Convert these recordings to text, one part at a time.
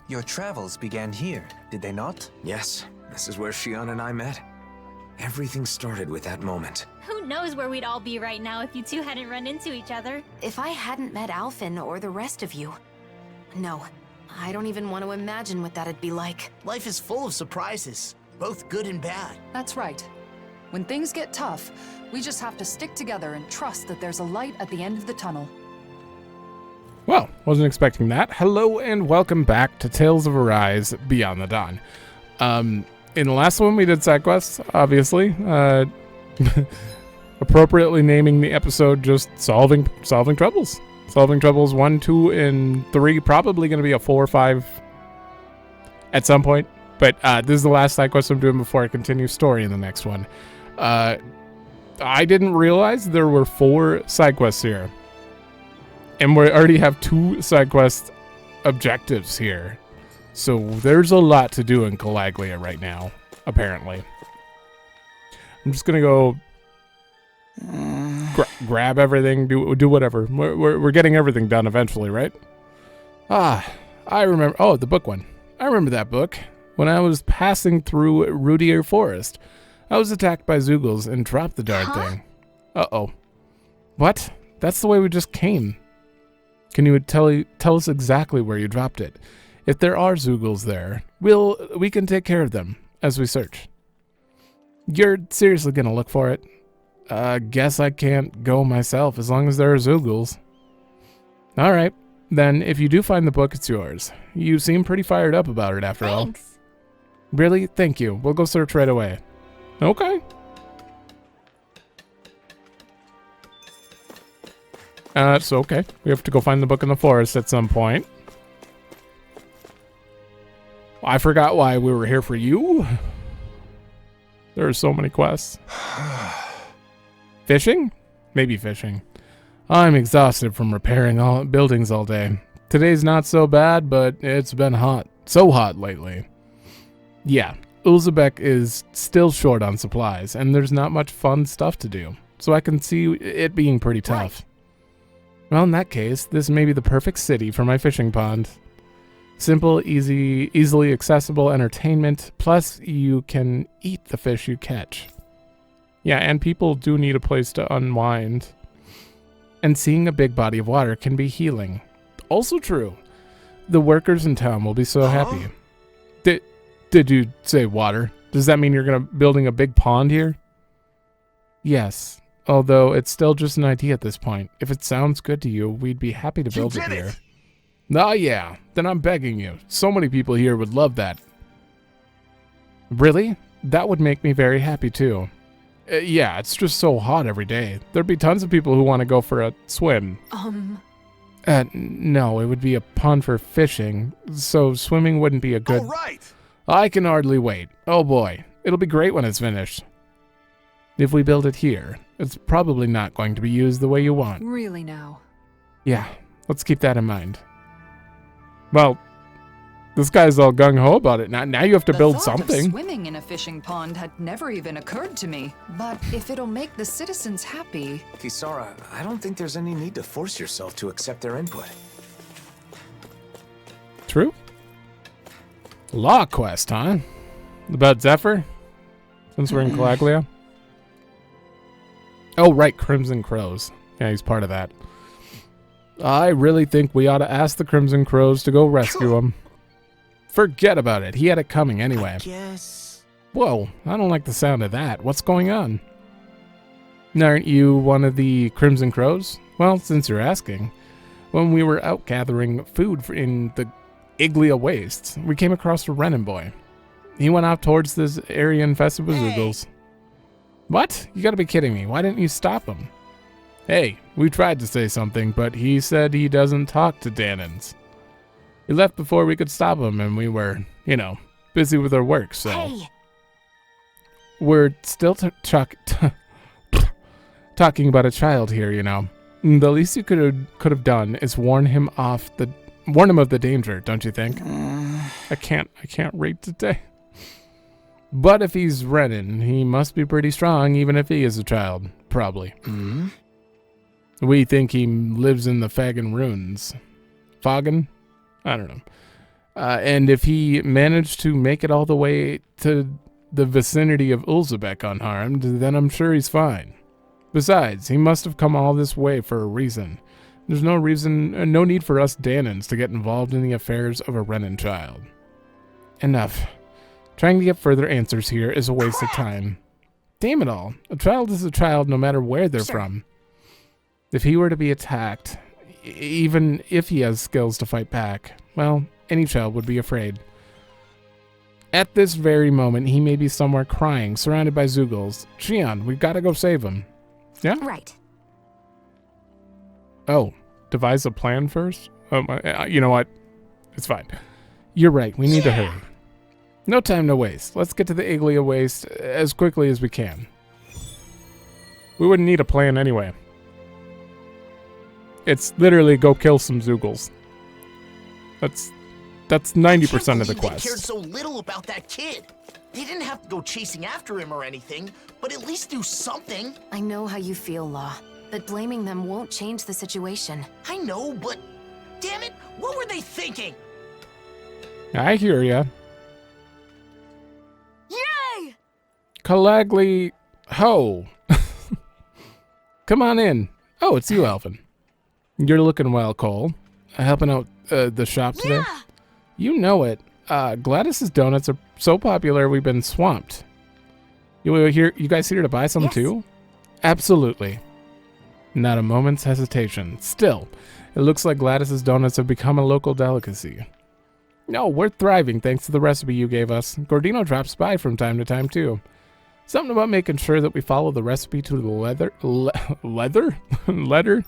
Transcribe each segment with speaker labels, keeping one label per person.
Speaker 1: Your travels began here, did they not?
Speaker 2: Yes, this is where Shion and I met. Everything started with that moment.
Speaker 3: Who knows where we'd all be right now if you two hadn't run into each other?
Speaker 4: If I hadn't met Alphen or the rest of you... No, I don't even want to imagine what that'd be like.
Speaker 5: Life is full of surprises, both good and bad.
Speaker 6: That's right. When things get tough, we just have to stick together and trust that there's a light at the end of the tunnel.
Speaker 7: Well, wasn't expecting that. Hello and welcome back to Tales of Arise Beyond the Dawn. In the last one we did side quests, obviously. Appropriately naming the episode just solving troubles. Solving troubles 1, 2, and 3. Probably going to be a 4 or 5 at some point. But this is the last side quest I'm doing before I continue story in the next one. I didn't realize there were 4 side quests here. And we already have 2 side quest objectives here. So there's a lot to do in Calaglia right now, apparently. I'm just going to go grab everything, do whatever. We're getting everything done eventually, right? I remember. Oh, the book one. I remember that book. When I was passing through Rudier Forest, I was attacked by Zoogles and dropped the darn thing. Uh-oh. What? That's the way we just came. Can you tell us exactly where you dropped it? If there are Zoogles there, we can take care of them as we search. You're seriously gonna look for it? Guess I can't go myself as long as there are Zoogles. Alright, then if you do find the book, it's yours. You seem pretty fired up about it after all.
Speaker 3: Thanks.
Speaker 7: Really? Thank you. We'll go search right away. Okay. That's okay. We have to go find the book in the forest at some point. I forgot why we were here for you. There are so many quests. Fishing? Maybe fishing. I'm exhausted from repairing buildings all day. Today's not so bad, but it's been hot. So hot lately. Yeah, Ulzebek is still short on supplies, and there's not much fun stuff to do. So I can see it being pretty tough. Right. Well, in that case, this may be the perfect city for my fishing pond. Simple, easily accessible entertainment, plus you can eat the fish you catch. Yeah, and people do need a place to unwind. And seeing a big body of water can be healing. Also true. The workers in town will be so happy. Did you say water? Does that mean you're building a big pond here? Yes. Although it's still just an idea at this point. If it sounds good to you, we'd be happy to build it here. Oh yeah, then I'm begging you. So many people here would love that. Really? That would make me very happy too. Yeah, it's just so hot every day. There'd be tons of people who want to go for a swim. No, it would be a pond for fishing, so swimming wouldn't be a good...
Speaker 5: All right.
Speaker 7: I can hardly wait. Oh boy, it'll be great when it's finished. If we build it here, it's probably not going to be used the way you want.
Speaker 6: Really now?
Speaker 7: Yeah, let's keep that in mind. Well, this guy's all gung-ho about it. Now you have to build something.
Speaker 6: The thought of swimming in a fishing pond had never even occurred to me. But if it'll make the citizens happy...
Speaker 2: Kisara, I don't think there's any need to force yourself to accept their input.
Speaker 7: True. Law quest, huh? About Zephyr? Since we're in Calaglia? Oh, right, Crimson Crows. Yeah, he's part of that. I really think we ought to ask the Crimson Crows to go rescue him. Forget about it. He had it coming anyway.
Speaker 5: I guess...
Speaker 7: Whoa, I don't like the sound of that. What's going on? Aren't you one of the Crimson Crows? Well, since you're asking, when we were out gathering food in the Iglia Wastes, we came across a Renan boy. He went out towards this area infested with Zoogles. What? You gotta be kidding me. Why didn't you stop him? Hey, we tried to say something, but he said he doesn't talk to Dahnans. He left before we could stop him, and we were, busy with our work, so...
Speaker 4: Hey!
Speaker 7: We're still talking about a child here, The least you could have done is warn him of the danger, don't you think? I can't read today. But if he's Renan, he must be pretty strong, even if he is a child. Probably. We think he lives in the Fagan ruins. Fagan? I don't know. And if he managed to make it all the way to the vicinity of Ulzebek unharmed, then I'm sure he's fine. Besides, he must have come all this way for a reason. There's no need for us Dahnans to get involved in the affairs of a Renan child. Enough. Trying to get further answers here is a waste of time. Damn it all. A child is a child no matter where they're from. If he were to be attacked, even if he has skills to fight back, well, any child would be afraid. At this very moment, he may be somewhere crying, surrounded by Zeugles. Shion, we've got to go save him. Yeah?
Speaker 4: Right.
Speaker 7: Oh, devise a plan first? Oh, you know what? It's fine. You're right, we need to hurry. No time to waste. Let's get to the Iglia Waste as quickly as we can. We wouldn't need a plan anyway. It's literally go kill some Zeugles. That's 90% of the quest.
Speaker 5: They cared so little about that kid. They didn't have to go chasing after him or anything, but at least do something.
Speaker 4: I know how you feel, Law, but blaming them won't change the situation.
Speaker 5: I know, but damn it, what were they thinking?
Speaker 7: I hear ya.
Speaker 4: Yay!
Speaker 7: Calagli Ho. Come on in. Oh, it's you, Alphen. You're looking well, Cole. Helping out the shop today?
Speaker 4: Yeah.
Speaker 7: You know it. Gladys's donuts are so popular we've been swamped. You guys here to buy some too? Absolutely. Not a moment's hesitation. Still, it looks like Gladys's donuts have become a local delicacy. No, we're thriving thanks to the recipe you gave us. Gordino drops by from time to time too. Something about making sure that we follow the recipe to the letter?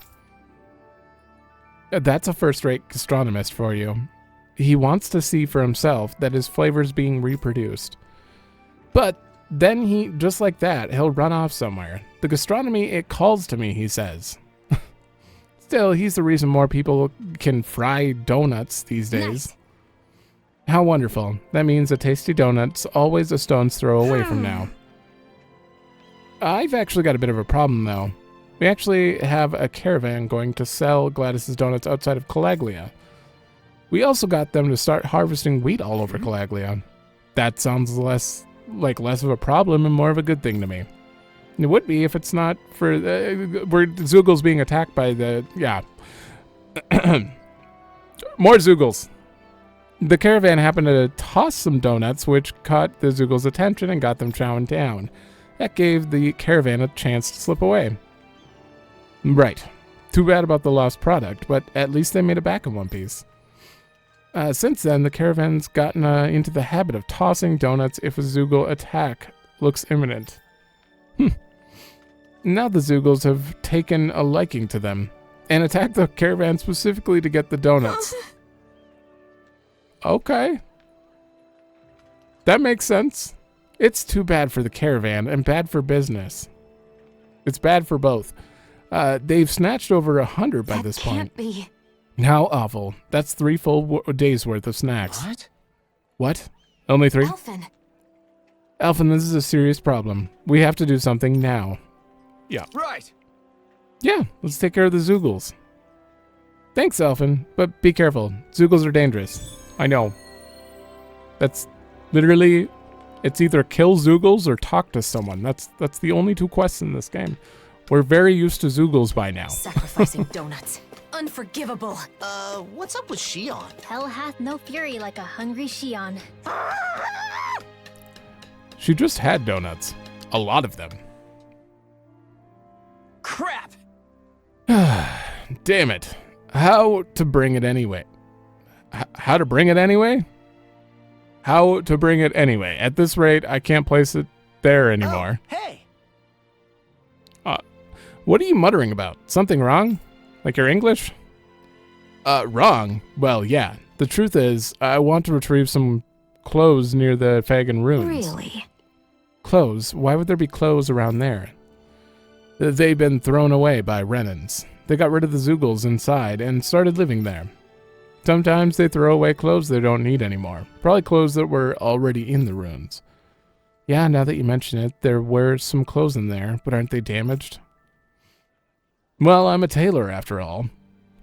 Speaker 7: That's a first-rate gastronomist for you. He wants to see for himself that his flavor's being reproduced. But then he, just like that, he'll run off somewhere. The gastronomy, it calls to me, he says. Still, he's the reason more people can fry donuts these days.
Speaker 4: Nice.
Speaker 7: How wonderful. That means a tasty donut's always a stone's throw away from now. I've actually got a bit of a problem, though. We actually have a caravan going to sell Gladys's donuts outside of Calaglia. We also got them to start harvesting wheat all over Calaglia. That sounds less of a problem and more of a good thing to me. It would be if it's not for where Zeugles being attacked by the more Zeugles. The caravan happened to toss some donuts, which caught the Zeugles' attention and got them chowing down. That gave the caravan a chance to slip away. Right. Too bad about the lost product, but at least they made it back in one piece. Since then, the caravan's gotten into the habit of tossing donuts if a Zeugle attack looks imminent. Now the Zeugles have taken a liking to them and attacked the caravan specifically to get the donuts. Okay. That makes sense. It's too bad for the caravan and bad for business. It's bad for both. They've snatched over 100 by this point.
Speaker 4: Can't be.
Speaker 7: How awful. That's 3 full days worth of snacks.
Speaker 5: What?
Speaker 7: What? Only 3?
Speaker 4: Alphen.
Speaker 7: Alphen, this is a serious problem. We have to do something now. Yeah.
Speaker 2: Right.
Speaker 7: Yeah, let's take care of the Zeugles. Thanks, Alphen, but be careful. Zeugles are dangerous. I know. That's literally, it's either kill Zeugles or talk to someone. That's the only 2 quests in this game. We're very used to Zeugles by now.
Speaker 4: Sacrificing donuts. Unforgivable.
Speaker 5: What's up with Shion?
Speaker 3: Hell hath no fury like a hungry Shion.
Speaker 7: She just had donuts. A lot of them.
Speaker 5: Crap!
Speaker 7: Damn it. How to bring it anyway? How to bring it anyway? How to bring it anyway? At this rate, I can't place it there anymore.
Speaker 5: Oh, hey!
Speaker 7: What are you muttering about? Something wrong? Like your English? Wrong? Well, yeah. The truth is, I want to retrieve some clothes near the Fagan ruins.
Speaker 4: Really?
Speaker 7: Clothes? Why would there be clothes around there? They've been thrown away by Renans. They got rid of the Zeugles inside and started living there. Sometimes they throw away clothes they don't need anymore. Probably clothes that were already in the ruins. Yeah, now that you mention it, there were some clothes in there, but aren't they damaged? Well, I'm a tailor after all.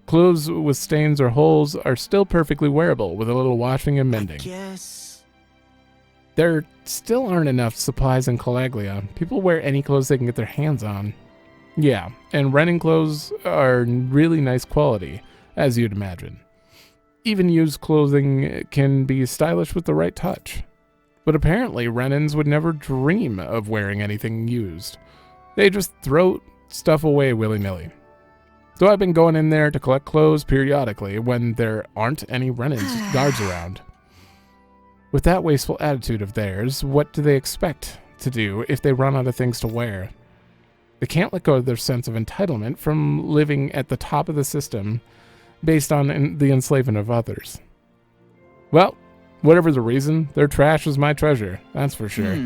Speaker 7: Clothes with stains or holes are still perfectly wearable with a little washing and mending.
Speaker 5: Yes.
Speaker 7: There still aren't enough supplies in Calaglia. People wear any clothes they can get their hands on. Yeah, and Renan clothes are really nice quality, as you'd imagine. Even used clothing can be stylish with the right touch. But apparently Renans would never dream of wearing anything used. They just throw stuff away willy-nilly. So I've been going in there to collect clothes periodically when there aren't any Renans guards around. With that wasteful attitude of theirs, what do they expect to do if they run out of things to wear? They can't let go of their sense of entitlement from living at the top of the system based on the enslavement of others. Well, whatever the reason, their trash is my treasure, that's for sure.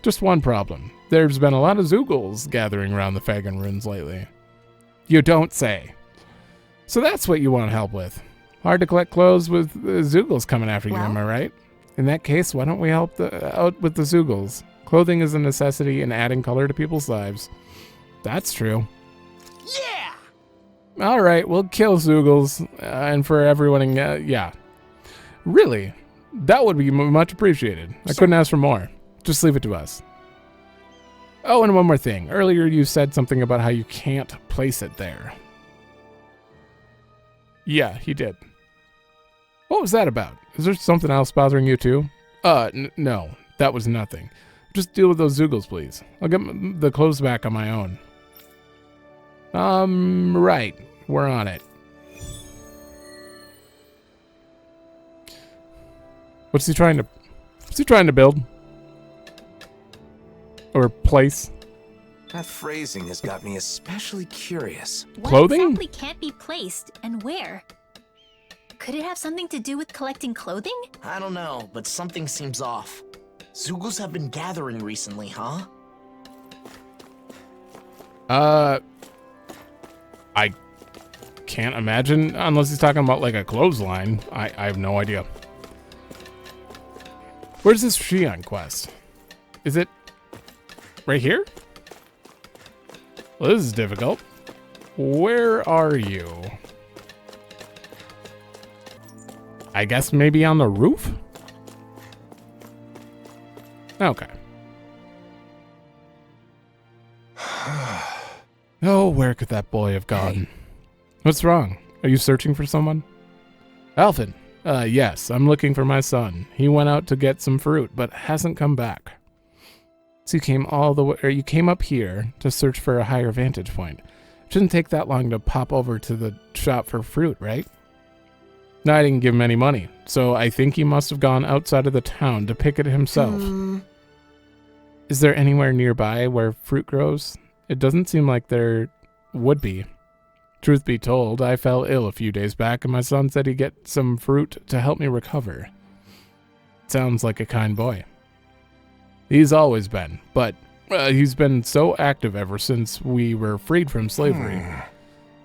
Speaker 7: Just one problem. There's been a lot of Zoogles gathering around the Fagin ruins lately. You don't say. So that's what you want help with. Hard to collect clothes with Zoogles coming after you, am I right? In that case, why don't we help out with the Zoogles? Clothing is a necessity in adding color to people's lives. That's true.
Speaker 5: Yeah!
Speaker 7: Alright, we'll kill Zoogles, and for everyone in, yeah. Really? That would be much appreciated. I couldn't ask for more. Just leave it to us. Oh, and one more thing. Earlier you said something about how you can't place it there. Yeah, he did. What was that about? Is there something else bothering you too? No, that was nothing. Just deal with those Zoogles, please. I'll get the clothes back on my own. Right. We're on it. What's he trying to build? Or place?
Speaker 2: That phrasing has got me especially curious.
Speaker 3: What
Speaker 7: Clothing?
Speaker 3: exactly can't be placed, and where? Could it have something to do with collecting clothing?
Speaker 5: I don't know, but something seems off. Zoogles have been gathering recently, huh?
Speaker 7: I can't imagine, unless he's talking about like a clothesline. I have no idea. Where's this Shion quest? Is it right here? Well, this is difficult. Where are you? I guess maybe on the roof? Okay. Oh, where could that boy have gone? What's wrong? Are you searching for someone? Alphen. Yes, I'm looking for my son. He went out to get some fruit, but hasn't come back. So you came all the way, or you came up here to search for a higher vantage point. It shouldn't take that long to pop over to the shop for fruit, right? No, I didn't give him any money, so I think he must have gone outside of the town to pick it himself. Is there anywhere nearby where fruit grows? It doesn't seem like there would be. Truth be told, I fell ill a few days back, and my son said he'd get some fruit to help me recover. Sounds like a kind boy. He's always been, but he's been so active ever since we were freed from slavery.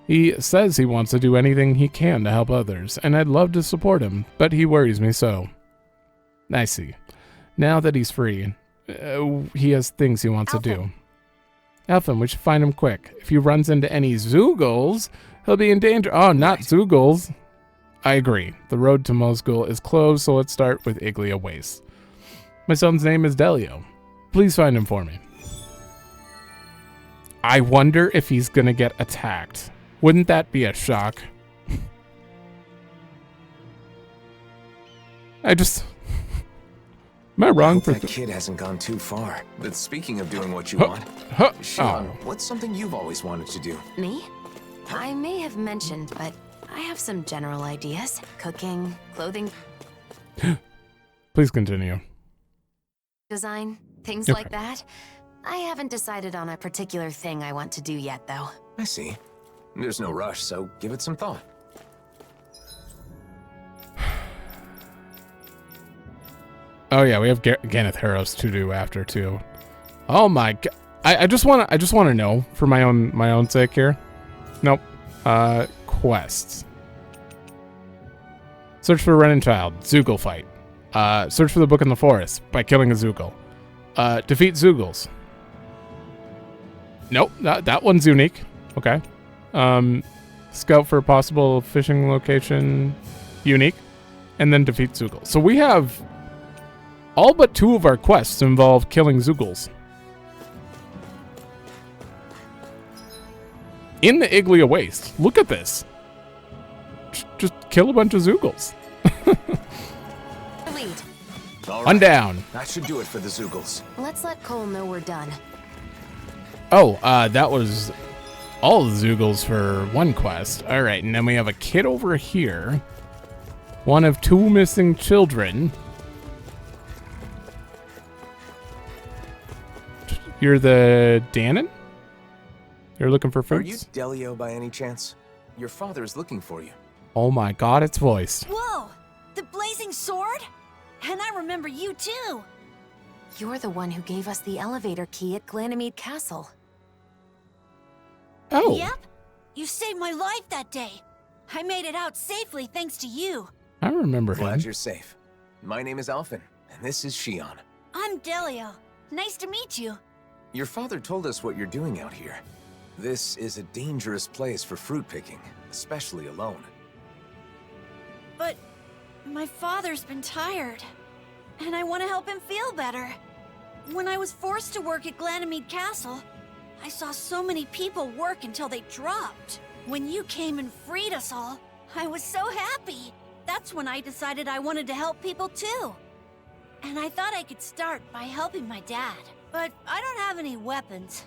Speaker 7: He says he wants to do anything he can to help others, and I'd love to support him, but he worries me so. I see. Now that he's free, he has things he wants to do. Alphen, we should find him quick. If he runs into any Zoogles, he'll be in danger. Oh, not Zoogles. I agree. The road to Mosgul is closed, so let's start with Iglia Waste. My son's name is Delio. Please find him for me. I wonder if he's gonna get attacked. Wouldn't that be a shock? Am I wrong for
Speaker 2: that kid hasn't gone too far. But speaking of doing what you want, Shion, what's something you've always wanted to do?
Speaker 4: Me? I may have mentioned, but I have some general ideas. Cooking, clothing
Speaker 7: Please continue.
Speaker 4: design, things
Speaker 7: Okay.
Speaker 4: like that. I haven't decided on a particular thing I want to do yet, though.
Speaker 2: I see. There's no rush, so give it some thought.
Speaker 7: Oh yeah, we have Ganeth Harrows to do after too. Oh my god! I just wanna know for my own sake here. Nope. Quests. Search for a Renan child. Zoogle fight. Search for the book in the forest by killing a Zoogle. Defeat Zoogles. Nope, that one's unique. Okay. Scout for a possible fishing location. Unique. And then defeat Zoogle. So we have all but 2 of our quests involve killing Zoogles. In the Iglia Waste. Look at this. Just kill a bunch of Zoogles.
Speaker 4: Lead.
Speaker 2: All
Speaker 7: One
Speaker 2: right.
Speaker 7: down.
Speaker 2: That should do it for the Zoogles.
Speaker 4: Let's let Cole know we're done.
Speaker 7: Oh, that was all the Zoogles for one quest. All right, and then we have a kid over here. One of 2 missing children. You're the Dahnan? You're looking for
Speaker 2: Are you
Speaker 7: fruits?
Speaker 2: Delio by any chance? Your father is looking for you.
Speaker 7: Oh my god, it's voiced.
Speaker 8: Whoa! The blazing sword? And I remember you too!
Speaker 4: You're the one who gave us the elevator key at Ganymede Castle.
Speaker 7: Oh.
Speaker 8: Yep. You saved my life that day. I made it out safely thanks to you.
Speaker 7: I remember
Speaker 2: Glad
Speaker 7: him.
Speaker 2: you're safe. My name is Alphen, and this is Shion.
Speaker 8: I'm Delio. Nice to meet you.
Speaker 2: Your father told us what you're doing out here. This is a dangerous place for fruit picking, especially alone.
Speaker 8: But my father's been tired, and I want to help him feel better. When I was forced to work at Ganymede Castle, I saw so many people work until they dropped. When you came and freed us all, I was so happy. That's when I decided I wanted to help people too. And I thought I could start by helping my dad. But I don't have any weapons.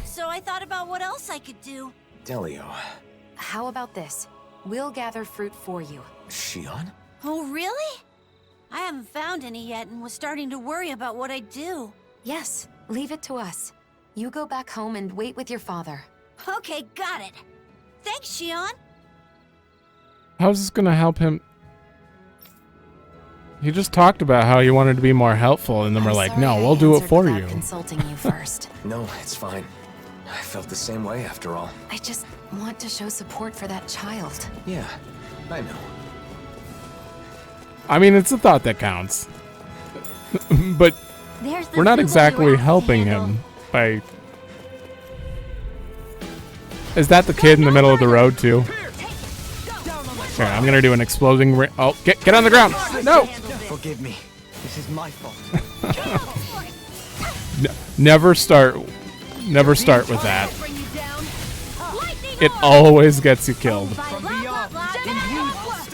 Speaker 8: So I thought about what else I could do.
Speaker 2: Delio.
Speaker 4: How about this? We'll gather fruit for you.
Speaker 2: Shion?
Speaker 8: Oh, really? I haven't found any yet and was starting to worry about what I'd do.
Speaker 4: Yes, leave it to us. You go back home and wait with your father.
Speaker 8: Okay, got it. Thanks, Shion.
Speaker 7: How's this gonna help him? He just talked about how he wanted to be more helpful, and then we're
Speaker 4: I'm
Speaker 7: like,
Speaker 4: sorry
Speaker 7: no,
Speaker 4: I
Speaker 7: we'll do it
Speaker 4: answered
Speaker 7: for
Speaker 4: without
Speaker 7: you.
Speaker 4: Consulting you first.
Speaker 2: No, it's fine. I felt the same way after all.
Speaker 4: I just want to show support for that child.
Speaker 2: Yeah, I know.
Speaker 7: I mean, it's a thought that counts. But
Speaker 8: There's the
Speaker 7: we're not
Speaker 8: Zoogle
Speaker 7: exactly
Speaker 8: you have to
Speaker 7: helping
Speaker 8: handle.
Speaker 7: him by... Is that the kid in the middle of the road, too? Here, I'm gonna do an exploding oh, get on the ground! No!
Speaker 9: Forgive me. This is my fault.
Speaker 7: Never start with that. It always gets you killed.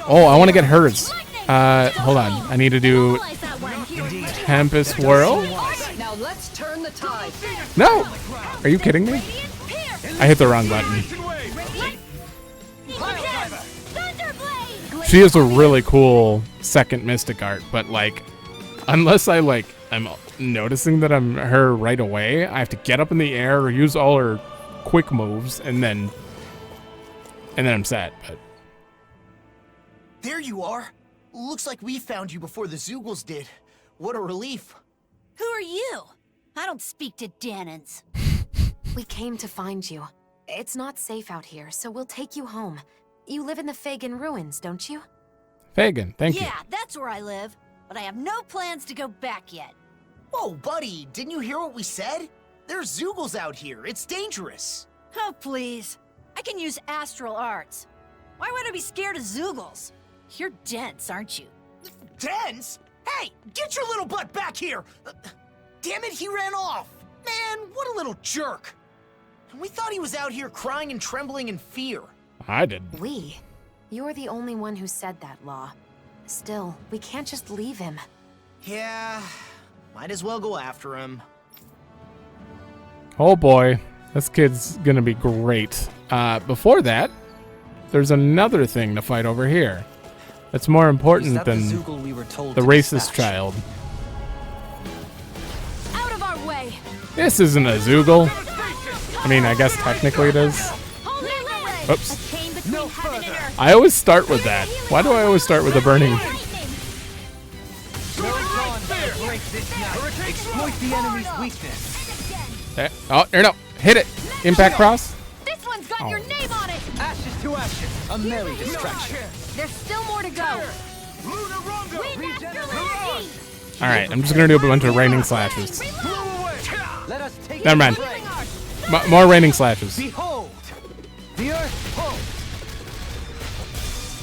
Speaker 7: Oh, I want to get hers. Hold on. I need to do Tempest Whirl.
Speaker 6: Now let's turn the tide.
Speaker 7: No! Are you kidding me? I hit the wrong button. She is a really cool second Mystic Art, but like, unless I'm noticing that I'm her right away, I have to get up in the air or use all her quick moves, and then I'm set. But
Speaker 5: There you are. Looks like we found you before the Zoogles did. What a relief.
Speaker 8: Who are you? I don't speak to Dahnans.
Speaker 4: We came to find you. It's not safe out here, so we'll take you home. You live in the Fagin ruins, don't you?
Speaker 7: Fagin, thank you.
Speaker 8: Yeah, that's where I live. But I have no plans to go back yet.
Speaker 5: Whoa, buddy, didn't you hear what we said? There's Zoogles out here. It's dangerous.
Speaker 8: Oh, please. I can use astral arts. Why would I be scared of Zoogles? You're dense, aren't you?
Speaker 5: Dense? Hey, get your little butt back here! Damn it, he ran off! Man, what a little jerk! And we thought he was out here crying and trembling in fear.
Speaker 7: I did.
Speaker 4: We? You're the only one who said that, Law. Still, we can't just leave him.
Speaker 5: Yeah, might as well go after him.
Speaker 7: Oh boy, this kid's gonna be great. Before that, there's another thing to fight over here. That's more
Speaker 1: Is
Speaker 7: important
Speaker 1: that the
Speaker 7: than
Speaker 1: Zoogle we were told
Speaker 7: the
Speaker 1: to
Speaker 7: racist
Speaker 1: dispatch?
Speaker 7: child.
Speaker 8: Out of our way!
Speaker 7: This isn't a Zoogle. I mean, I guess technically it is. Oops.
Speaker 8: No further.
Speaker 7: I always start with that. Why do I always start with the burning?
Speaker 9: Exploit the enemy's weakness.
Speaker 7: Oh, no. Hit it. Impact cross.
Speaker 8: This one's got
Speaker 7: Oh.
Speaker 8: your name on it!
Speaker 9: Ashes to ashes. A merry distraction.
Speaker 8: There's still more to go.
Speaker 7: All right, I'm just going to do a bunch of raining slashes.
Speaker 9: Let us take
Speaker 7: Never mind. More raining slashes.
Speaker 9: Behold. The Earth pulse.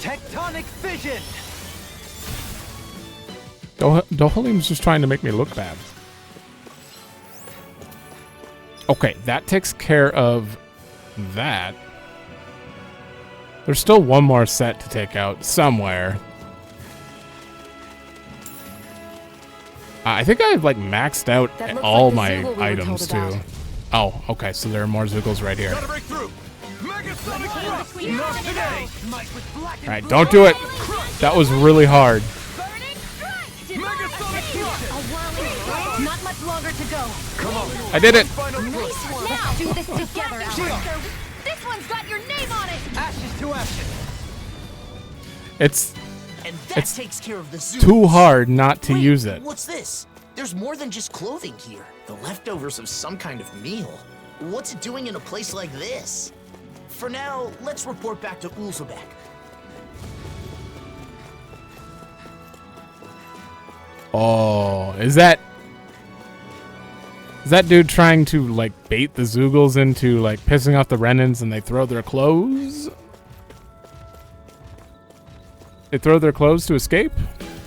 Speaker 9: Tectonic fission.
Speaker 7: Dohalim's just trying to make me look bad. Okay, that takes care of that. There's still one more set to take out somewhere. I think I've like maxed out all my items too. Oh, okay, so there are more Zoogles right here. Alright, don't do it. That was really hard.
Speaker 8: Not much longer to go.
Speaker 7: I did it.
Speaker 8: Nice one. Now do this together. This one's got your name on it.
Speaker 9: Ashes to ashes.
Speaker 5: And that
Speaker 7: It's
Speaker 5: takes care of the zoo.
Speaker 7: too hard not to
Speaker 5: Wait,
Speaker 7: use it.
Speaker 5: What's this? There's more than just clothing here. The leftovers of some kind of meal. What's it doing in a place like this? For now, let's report back to Ulzebek.
Speaker 7: Oh, is that dude trying to like bait the Zoogles into like pissing off the Renans and they throw their clothes? They throw their clothes to escape?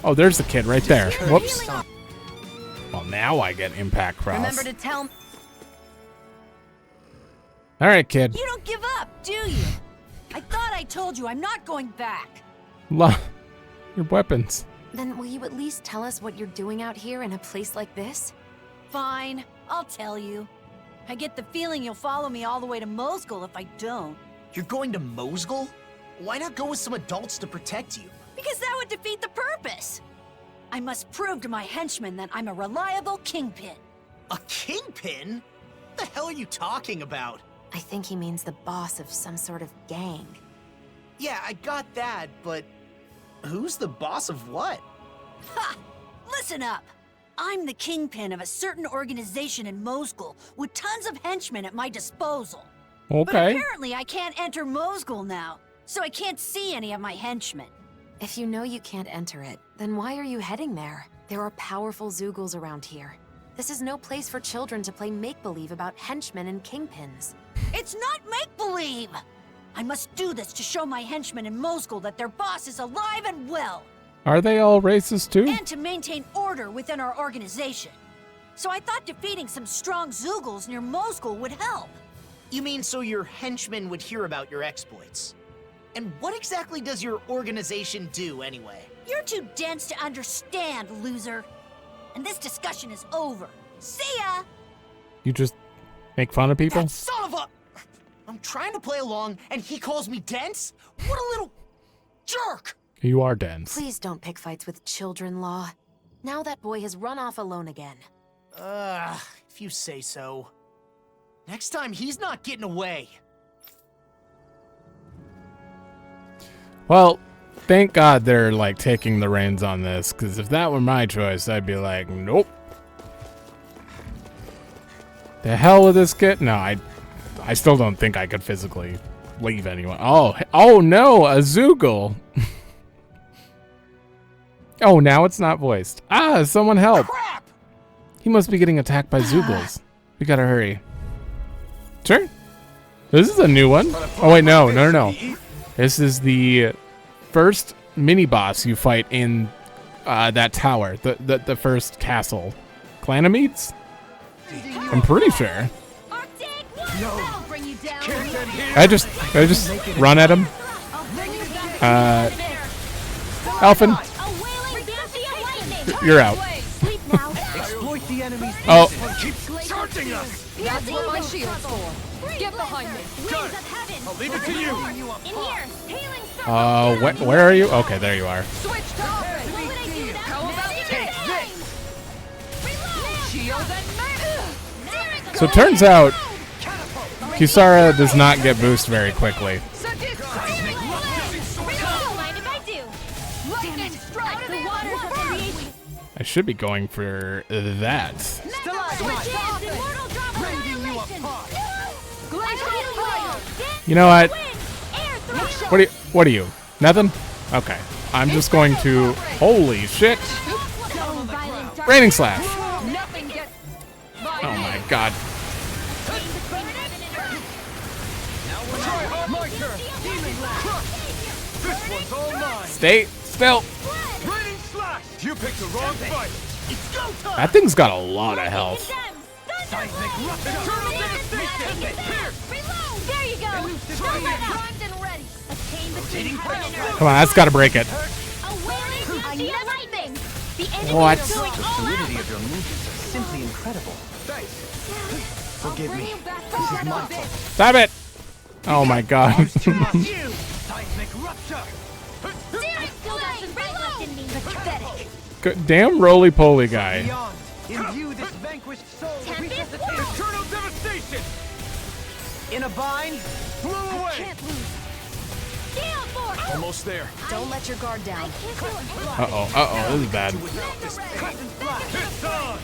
Speaker 7: Oh, there's the kid right there. Whoops. Well, now I get impact cross.
Speaker 8: Remember to tell.
Speaker 7: All right, kid.
Speaker 8: You don't give up, do you? I thought I told you I'm not going back.
Speaker 7: Your weapons.
Speaker 4: Then will you at least tell us what you're doing out here in a place like this?
Speaker 8: Fine, I'll tell you. I get the feeling you'll follow me all the way to Mosgul if I don't.
Speaker 5: You're going to Mosgul? Why not go with some adults to protect you?
Speaker 8: Because that would defeat the purpose. I must prove to my henchmen that I'm a reliable kingpin.
Speaker 5: A kingpin? What the hell are you talking about?
Speaker 4: I think he means the boss of some sort of gang.
Speaker 5: Yeah, I got that, but who's the boss of what?
Speaker 8: Ha! Listen up! I'm the kingpin of a certain organization in Mosgul with tons of henchmen at my disposal. But
Speaker 7: Okay.
Speaker 8: apparently I can't enter Mosgul now, so I can't see any of my henchmen.
Speaker 4: If you know you can't enter it, then why are you heading there? There are powerful Zoogles around here. This is no place for children to play make-believe about henchmen and kingpins.
Speaker 8: It's not make-believe! I must do this to show my henchmen in Mosgul that their boss is alive and well,
Speaker 7: Are they all racist too?
Speaker 8: and to maintain order within our organization. So I thought defeating some strong Zoogles near Mosgul would help.
Speaker 5: You mean so your henchmen would hear about your exploits? And what exactly does your organization do, anyway?
Speaker 8: You're too dense to understand, loser. And this discussion is over. See ya!
Speaker 7: You just make fun of people?
Speaker 5: That son of a... I'm trying to play along, and he calls me dense? What a little... jerk!
Speaker 7: You are dense.
Speaker 4: Please don't pick fights with children, Law. Now that boy has run off alone again.
Speaker 5: If you say so. Next time, he's not getting away.
Speaker 7: Well, thank God they're like taking the reins on this, because if that were my choice, I'd be like, nope. The hell with this kid? No, I still don't think I could physically leave anyone. Oh no, a Zoogle. Oh, now it's not voiced. Ah, someone help.
Speaker 5: Crap!
Speaker 7: He must be getting attacked by Zoogles. We gotta hurry. Sure. This is a new one. Oh wait, no. This is the first mini-boss you fight in that tower. The first castle. Clanamedes? I'm pretty sure. I just run at him. Alphen, you're out.
Speaker 9: Exploit the enemy's
Speaker 7: Oh,
Speaker 9: keep charging us.
Speaker 6: That's what my shield's for. Get behind me.
Speaker 9: Good. I'll leave it to you.
Speaker 7: where are you? Okay, there you are.
Speaker 6: Switch to offense. How about
Speaker 9: Take this.
Speaker 6: shield and
Speaker 7: So it turns out Kisara does not get boost very quickly. I should be going for that. You know what? What are you? Nothing? Okay. I'm just going to... Holy shit. Raining Slash. Oh my god. Stay still.
Speaker 9: Raining slash! You picked the wrong fight!
Speaker 5: It's go time!
Speaker 7: That thing's got a lot of health.
Speaker 9: Seismic rupture! Eternal devastation! Here!
Speaker 8: Reload! There you go! Primed and ready. A chain between heaven and earth.
Speaker 7: Come on, that's got to break it.
Speaker 8: A wailing lightning. The enemy
Speaker 7: What?
Speaker 8: is going
Speaker 1: The
Speaker 8: all
Speaker 1: fluidity
Speaker 8: out.
Speaker 1: of your movements is simply incredible. Forgive me.
Speaker 8: This is my fault.
Speaker 7: Stop it. Oh my god.
Speaker 9: You! Seismic rupture!
Speaker 8: I still got some fight left in me. Pathetic.
Speaker 7: Damn roly-poly guy.
Speaker 9: Beyond! Imbue this vanquished soul with resuscitation! Eternal devastation! In a bind, blew away!
Speaker 8: Can't lose. Gale force.
Speaker 2: Almost there.
Speaker 6: Don't let your guard down.
Speaker 7: Uh-oh, this is bad.
Speaker 9: Crescent flash! It's on!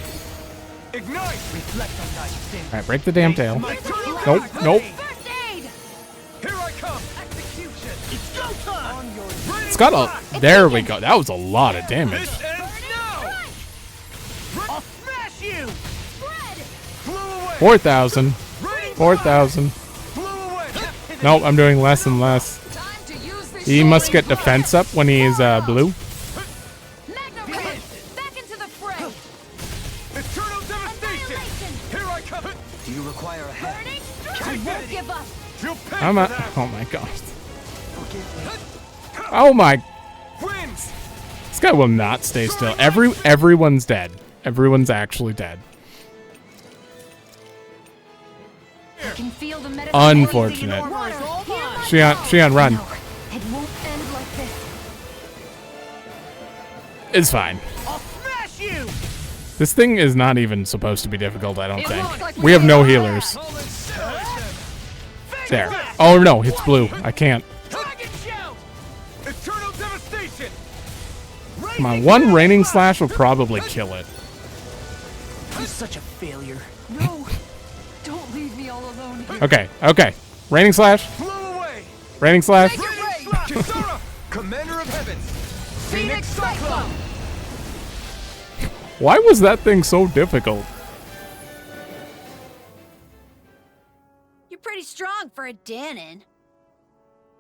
Speaker 9: Ignite! Reflect on thy sin.
Speaker 7: Alright, break the damn tail.
Speaker 9: My eternal
Speaker 7: Nope,
Speaker 9: rage.
Speaker 7: nope.
Speaker 8: First aid.
Speaker 9: Here I come! Execution! It's go time! On your
Speaker 7: It's got a... There we go. That was a lot of damage.
Speaker 9: This ends now! I'll smash you! Blew away!
Speaker 7: 4,000.
Speaker 9: Raining
Speaker 7: 4,000.
Speaker 9: blew away!
Speaker 7: Nope, I'm doing less and less.
Speaker 6: Time to use this
Speaker 7: He must get defense up when he's blue.
Speaker 8: Magna Ray. Back into the fray.
Speaker 9: Eternal devastation! Here I come!
Speaker 1: Do you require a hand?
Speaker 8: Burning strike. I won't give up.
Speaker 9: You'll pay
Speaker 7: I'm
Speaker 9: for
Speaker 7: a...
Speaker 9: that!
Speaker 7: Oh my god. Oh my...
Speaker 9: Wins!
Speaker 7: This guy will not stay still. Everyone's dead. Everyone's actually dead.
Speaker 6: I can feel the medicine.
Speaker 7: Unfortunate. Shion, run.
Speaker 6: It won't end like this.
Speaker 7: It's fine.
Speaker 9: I'll smash you!
Speaker 7: This thing is not even supposed to be difficult, I don't
Speaker 6: It
Speaker 7: think.
Speaker 6: looks like
Speaker 7: We have no healers. There. Oh no, it's blue. I can't.
Speaker 9: Dragon shout! Eternal devastation!
Speaker 7: Come on, one raining slash will probably kill it.
Speaker 5: I'm such a failure.
Speaker 6: No. Don't leave me all alone here.
Speaker 7: Okay. Raining slash.
Speaker 9: Blew away!
Speaker 7: Raining slash.
Speaker 9: Raining slash! Kisara! Commander of heavens! Phoenix Cyclone!
Speaker 7: Why was that thing so difficult?
Speaker 8: You're pretty strong for a Dahnan.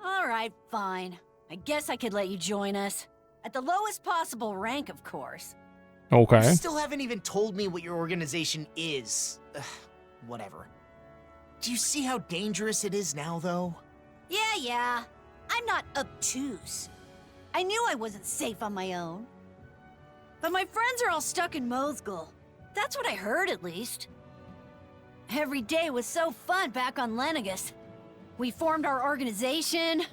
Speaker 8: All right, fine. I guess I could let you join us. At the lowest possible rank, of course.
Speaker 7: Okay.
Speaker 5: You still haven't even told me what your organization is. Ugh, whatever. Do you see how dangerous it is now, though? Yeah. I'm not obtuse. I knew I wasn't safe on my own. But my friends are all stuck in Mothgul. That's what I heard, at least. Every day was so fun back on Lenegus. We formed our organization.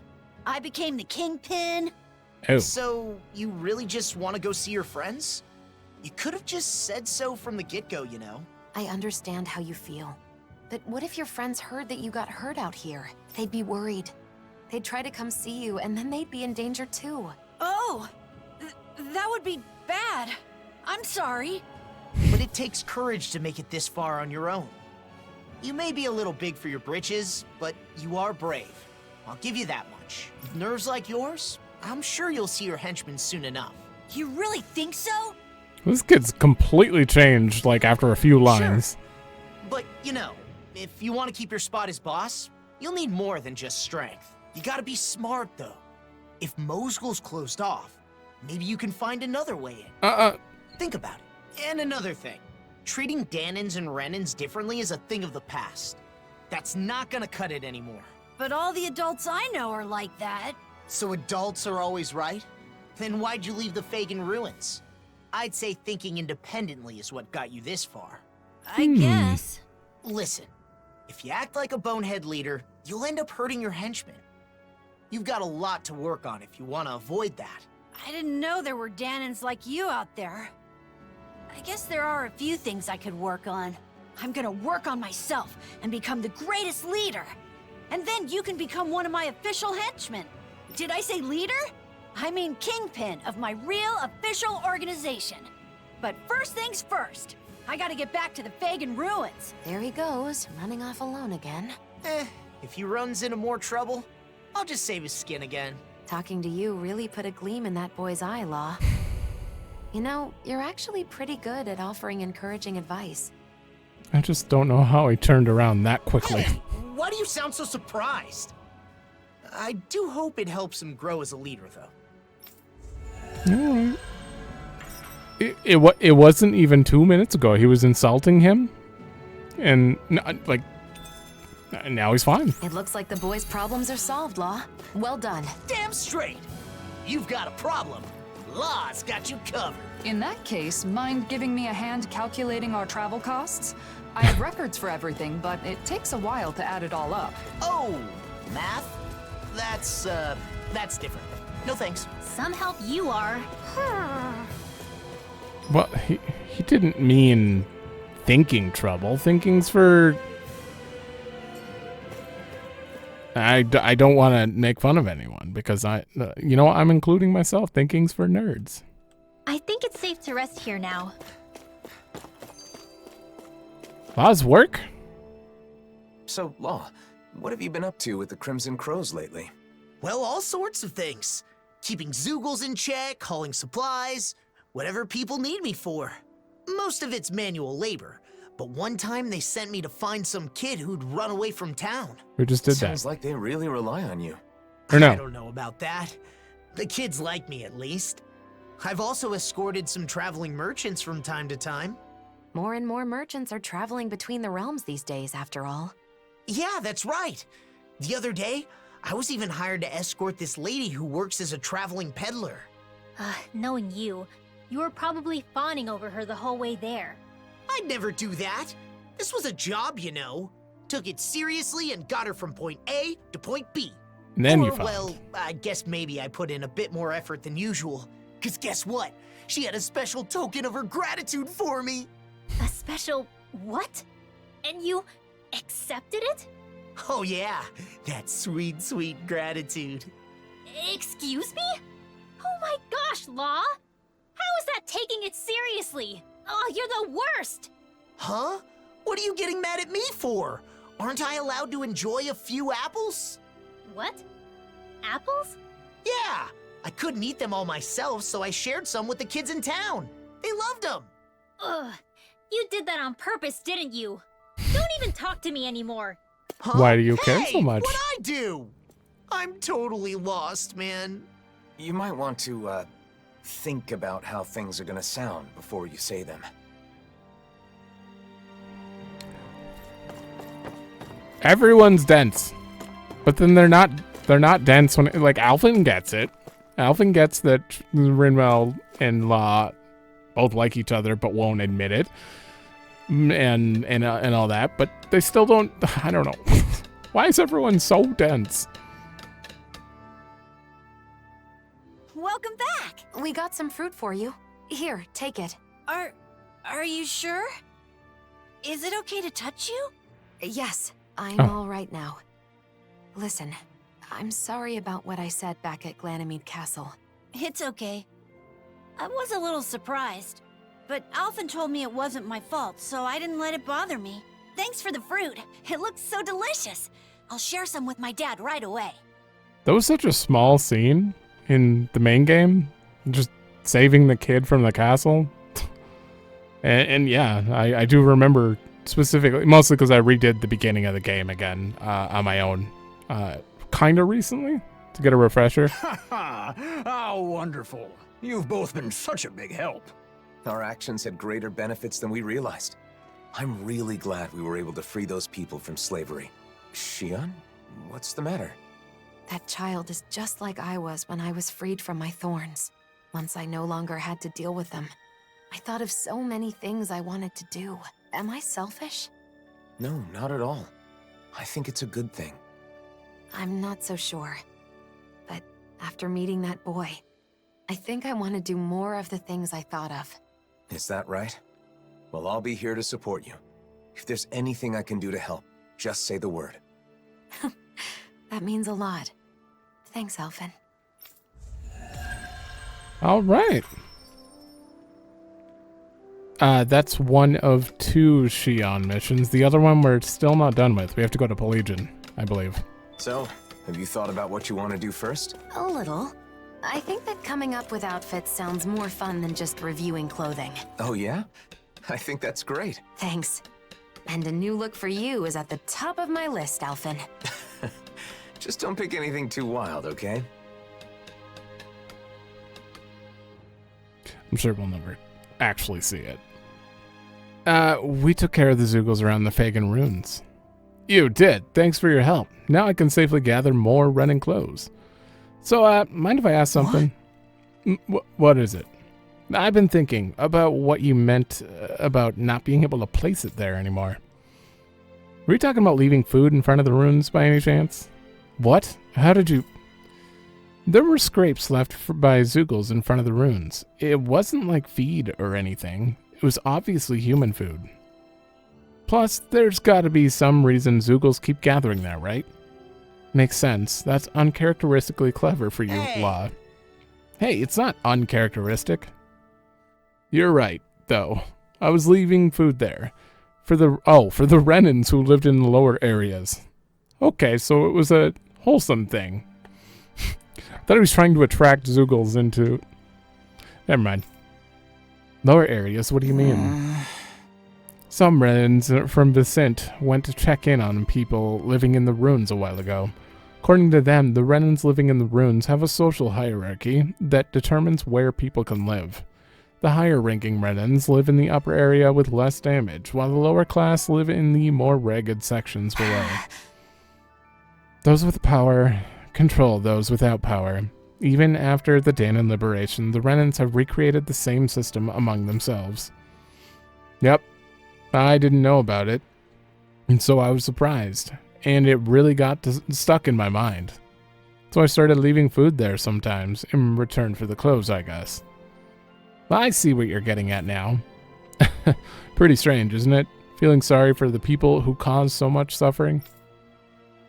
Speaker 5: I became the kingpin.
Speaker 7: Oh.
Speaker 5: So, you really just want to go see your friends? You could have just said so from the get-go, you know?
Speaker 4: I understand how you feel. But what if your friends heard that you got hurt out here? They'd be worried. They'd try to come see you, and then they'd be in danger too.
Speaker 8: Oh, that would be bad. I'm sorry.
Speaker 5: But it takes courage to make it this far on your own. You may be a little big for your britches, but you are brave. I'll give you that much. With nerves like yours, I'm sure you'll see your henchmen soon enough. You really think so?
Speaker 7: This kid's completely changed, like, after a few lines.
Speaker 5: But, you know, if you want to keep your spot as boss, you'll need more than just strength. You gotta be smart, though. If Mothgul's closed off, maybe you can find another way in. Think about it. And another thing. Treating Dahnans and Renans differently is a thing of the past. That's not gonna cut it anymore.
Speaker 8: But all the adults I know are like that.
Speaker 5: So adults are always right? Then why'd you leave the Fagin ruins? I'd say thinking independently is what got you this far.
Speaker 8: I guess.
Speaker 5: Listen, if you act like a bonehead leader, you'll end up hurting your henchmen. You've got a lot to work on if you want to avoid that.
Speaker 8: I didn't know there were Dahnans like you out there. I guess there are a few things I could work on. I'm gonna work on myself and become the greatest leader. And then you can become one of my official henchmen. Did I say leader? I mean kingpin of my real official organization. But first things first, I gotta get back to the Fagin ruins.
Speaker 4: There he goes, running off alone again.
Speaker 5: If he runs into more trouble, I'll just save his skin again.
Speaker 4: Talking to you really put a gleam in that boy's eye, Law. You know, you're actually pretty good at offering encouraging advice.
Speaker 7: I just don't know how he turned around that quickly.
Speaker 5: Hey, why do you sound so surprised? I do hope it helps him grow as a leader, though.
Speaker 7: Alright. It wasn't even 2 minutes ago he was insulting him. And, like, now he's fine.
Speaker 4: It looks like the boys' problems are solved, Law. Well done.
Speaker 5: Damn straight. You've got a problem. Law's got you covered.
Speaker 6: In that case, mind giving me a hand calculating our travel costs? I have records for everything, but it takes a while to add it all up.
Speaker 5: Oh, math? That's different. No thanks.
Speaker 3: Some help you are.
Speaker 7: Well, he didn't mean thinking trouble. Thinking's for... I don't want to make fun of anyone because I'm including myself. Thinking's for nerds.
Speaker 3: I think it's safe to rest here now.
Speaker 7: Law's work?
Speaker 2: So, Law, what have you been up to with the Crimson Crows lately?
Speaker 5: Well, all sorts of things. Keeping Zoogles in check, hauling supplies, whatever people need me for. Most of it's manual labor, but one time they sent me to find some kid who'd run away from town.
Speaker 7: Who just did that?
Speaker 2: Sounds like they really rely on you.
Speaker 7: Or no?
Speaker 5: I don't know about that. The kids like me, at least. I've also escorted some traveling merchants from time to time.
Speaker 4: More and more merchants are traveling between the realms these days, after all.
Speaker 5: Yeah, that's right. The other day, I was even hired to escort this lady who works as a traveling peddler.
Speaker 3: Knowing you were probably fawning over her the whole way there.
Speaker 5: I'd never do that. This was a job, you know. Took it seriously and got her from point A to point B.
Speaker 7: And then
Speaker 5: or,
Speaker 7: you found.
Speaker 5: well, I guess maybe I put in a bit more effort than usual. Cause guess what? She had a special token of her gratitude for me.
Speaker 3: A special what? And you accepted it?
Speaker 5: Oh yeah, that sweet, sweet gratitude.
Speaker 3: Excuse me? Oh my gosh, Law! How is that taking it seriously? Oh, you're the worst!
Speaker 5: Huh? What are you getting mad at me for? Aren't I allowed to enjoy a few apples?
Speaker 3: What? Apples?
Speaker 5: Yeah, I couldn't eat them all myself, so I shared some with the kids in town. They loved them.
Speaker 3: Ugh, you did that on purpose, didn't you? Don't even talk to me anymore.
Speaker 5: Huh?
Speaker 7: Why do you care so much?
Speaker 5: What'd I do? I'm totally lost, man.
Speaker 2: You might want to, think about how things are gonna sound before you say them.
Speaker 7: Everyone's dense, but then they're not dense when like Alphen gets it. Alphen gets that Rinwell and Law both like each other but won't admit it, and all that. But they still don't. I don't know. Why is everyone so dense?
Speaker 8: Welcome back.
Speaker 4: We got some fruit for you. Here, take it.
Speaker 8: Are you sure? Is it okay to touch you?
Speaker 4: Yes, I'm all right now. Listen, I'm sorry about what I said back at Ganymede Castle.
Speaker 8: It's okay. I was a little surprised, but Alphen told me it wasn't my fault, so I didn't let it bother me. Thanks for the fruit. It looks so delicious. I'll share some with my dad right away.
Speaker 7: That was such a small scene in the main game, just saving the kid from the castle. And yeah, I do remember specifically, mostly because I redid the beginning of the game again on my own, kind of recently to get a refresher.
Speaker 9: How wonderful. You've both been such a big help.
Speaker 2: Our actions had greater benefits than we realized. I'm really glad we were able to free those people from slavery. Xion? What's the matter?
Speaker 4: That child is just like I was when I was freed from my thorns. Once I no longer had to deal with them. I thought of so many things I wanted to do. Am I selfish?
Speaker 2: No, not at all. I think it's a good thing.
Speaker 4: I'm not so sure. But after meeting that boy, I think I want to do more of the things I thought of.
Speaker 2: Is that right? Well, I'll be here to support you. If there's anything I can do to help, just say the word.
Speaker 4: That means a lot. Thanks, Alphen.
Speaker 7: All right. That's one of 2 Xion missions. The other one we're still not done with. We have to go to Pelagian, I believe.
Speaker 2: So, have you thought about what you want to do first?
Speaker 4: A little. I think that coming up with outfits sounds more fun than just reviewing clothing.
Speaker 2: Oh yeah? I think that's great.
Speaker 4: Thanks. And a new look for you is at the top of my list, Alphen.
Speaker 2: Just don't pick anything too wild, okay?
Speaker 7: I'm sure we'll never actually see it. We took care of the Zoogles around the Fagan ruins. You did. Thanks for your help. Now I can safely gather more Renan clothes. So, mind if I ask something? What is it? I've been thinking about what you meant about not being able to place it there anymore. Were you talking about leaving food in front of the ruins by any chance? What? How did you... There were scrapes left by Zoogles in front of the ruins. It wasn't like feed or anything. It was obviously human food. Plus, there's gotta be some reason Zoogles keep gathering there, right? Makes sense. That's uncharacteristically clever for you, Law. Hey, it's not uncharacteristic. You're right, though. I was leaving food there. For the Renans who lived in the lower areas. Okay, so it was a wholesome thing. I thought he was trying to attract Zoogles into... Never mind. Lower areas? What do you mean? Some Renans from Vicent went to check in on people living in the ruins a while ago. According to them, the Renans living in the ruins have a social hierarchy that determines where people can live. The higher-ranking Renans live in the upper area with less damage, while the lower class live in the more ragged sections below. Those with power control those without power. Even after the Dahnan liberation, the Renans have recreated the same system among themselves. Yep, I didn't know about it, and so I was surprised, and it really got stuck in my mind. So I started leaving food there sometimes, in return for the clothes, I guess. I see what you're getting at now. Pretty strange, isn't it? Feeling sorry for the people who caused so much suffering?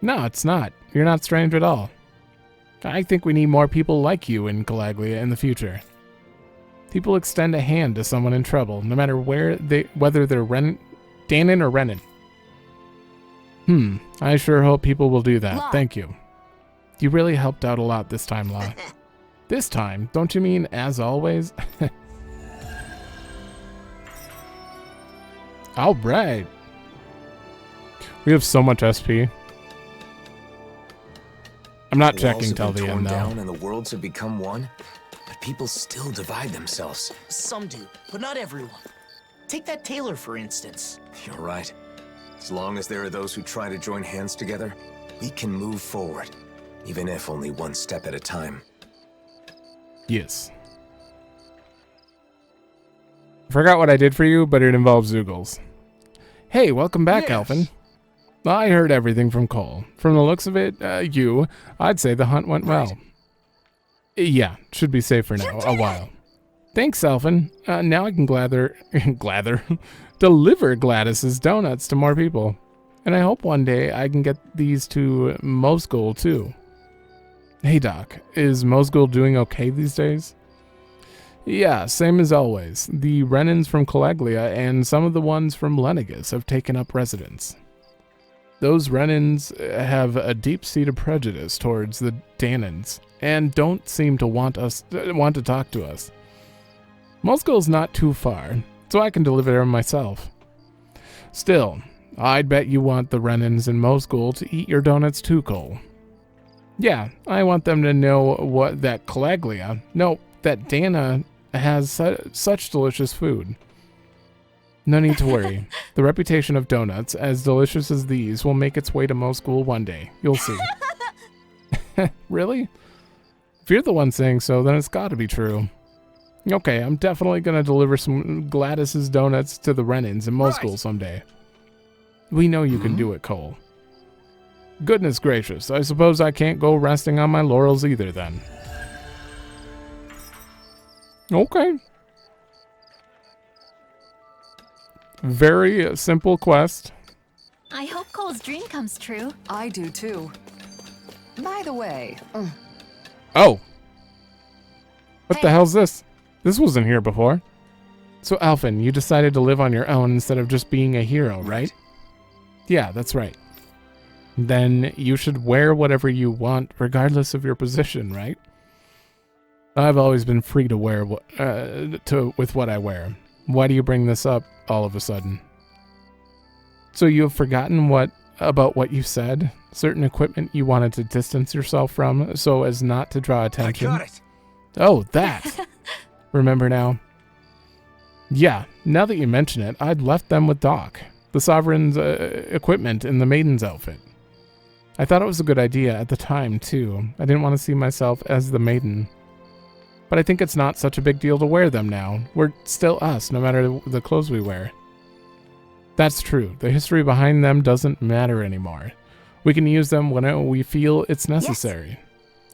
Speaker 7: No, it's not. You're not strange at all. I think we need more people like you in Calaglia in the future. People extend a hand to someone in trouble, no matter whether they're Dahnan or Renan. I sure hope people will do that.
Speaker 8: Law.
Speaker 7: Thank you. You really helped out a lot this time, Law. This time? Don't you mean as always? Alright. We have so much SP. I'm not checking till the end, though.
Speaker 2: Down and the worlds have become one, but people still divide themselves.
Speaker 5: Some do, but not everyone. Take that tailor, for instance.
Speaker 2: You're right. As long as there are those who try to join hands together, we can move forward, even if only one step at a time.
Speaker 7: Yes. I forgot what I did for you, but it involves Zoogles. Hey, welcome back, Alphen. I heard everything from Cole. From the looks of it, I'd say the hunt went well. Yeah, should be safe for now, a while. Thanks, Alphen. Now I can deliver Gladys's donuts to more people. And I hope one day I can get these to Mosgul, too. Hey, Doc, is Mosgul doing okay these days? Yeah, same as always. The Renans from Calaglia and some of the ones from Lenegus have taken up residence. Those Renans have a deep-seated prejudice towards the Dahnans and don't seem to want to talk to us. Mosgul's not too far, so I can deliver them myself. Still, I'd bet you want the Renans in Mosgul to eat your donuts too, Cole. Yeah, I want them to know that Dahna has such delicious food. No need to worry. The reputation of donuts, as delicious as these, will make its way to Mosgul one day. You'll see. Really? If you're the one saying so, then it's gotta be true. Okay, I'm definitely gonna deliver some Gladys's donuts to the Renans in Mosgul someday. We know you can do it, Cole. Goodness gracious, I suppose I can't go resting on my laurels either then. Okay. Very simple quest.
Speaker 3: I hope Cole's dream comes true.
Speaker 6: I do too. By the way,
Speaker 7: Oh. What the hell's this? This wasn't here before. So Alphen, you decided to live on your own instead of just being a hero, right? Yeah, that's right. Then you should wear whatever you want, regardless of your position, right? I've always been free to wear with what I wear. Why do you bring this up all of a sudden? So you have forgotten about what you said? Certain equipment you wanted to distance yourself from so as not to draw attention?
Speaker 2: I got it.
Speaker 7: Oh, that. Remember now? Yeah, now that you mention it, I'd left them with Doc, the Sovereign's equipment in the Maiden's outfit. I thought it was a good idea at the time, too. I didn't want to see myself as the Maiden. But I think it's not such a big deal to wear them now. We're still us, no matter the clothes we wear. That's true. The history behind them doesn't matter anymore. We can use them whenever we feel it's necessary. Yes.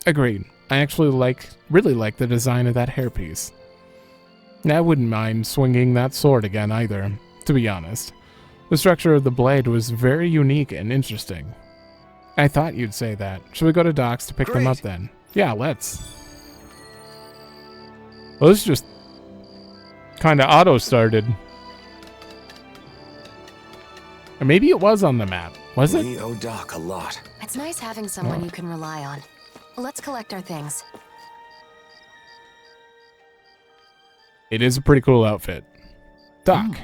Speaker 7: Agreed. I actually really like the design of that hairpiece. I wouldn't mind swinging that sword again either, to be honest. The structure of the blade was very unique and interesting. I thought you'd say that. Should we go to Doc's to pick them up then? Yeah, let's. Well, this just kind of auto-started. Or maybe it was on the map. Was it?
Speaker 2: We owe Doc a lot.
Speaker 4: It's nice having someone you can rely on. Let's collect our things.
Speaker 7: It is a pretty cool outfit. Doc.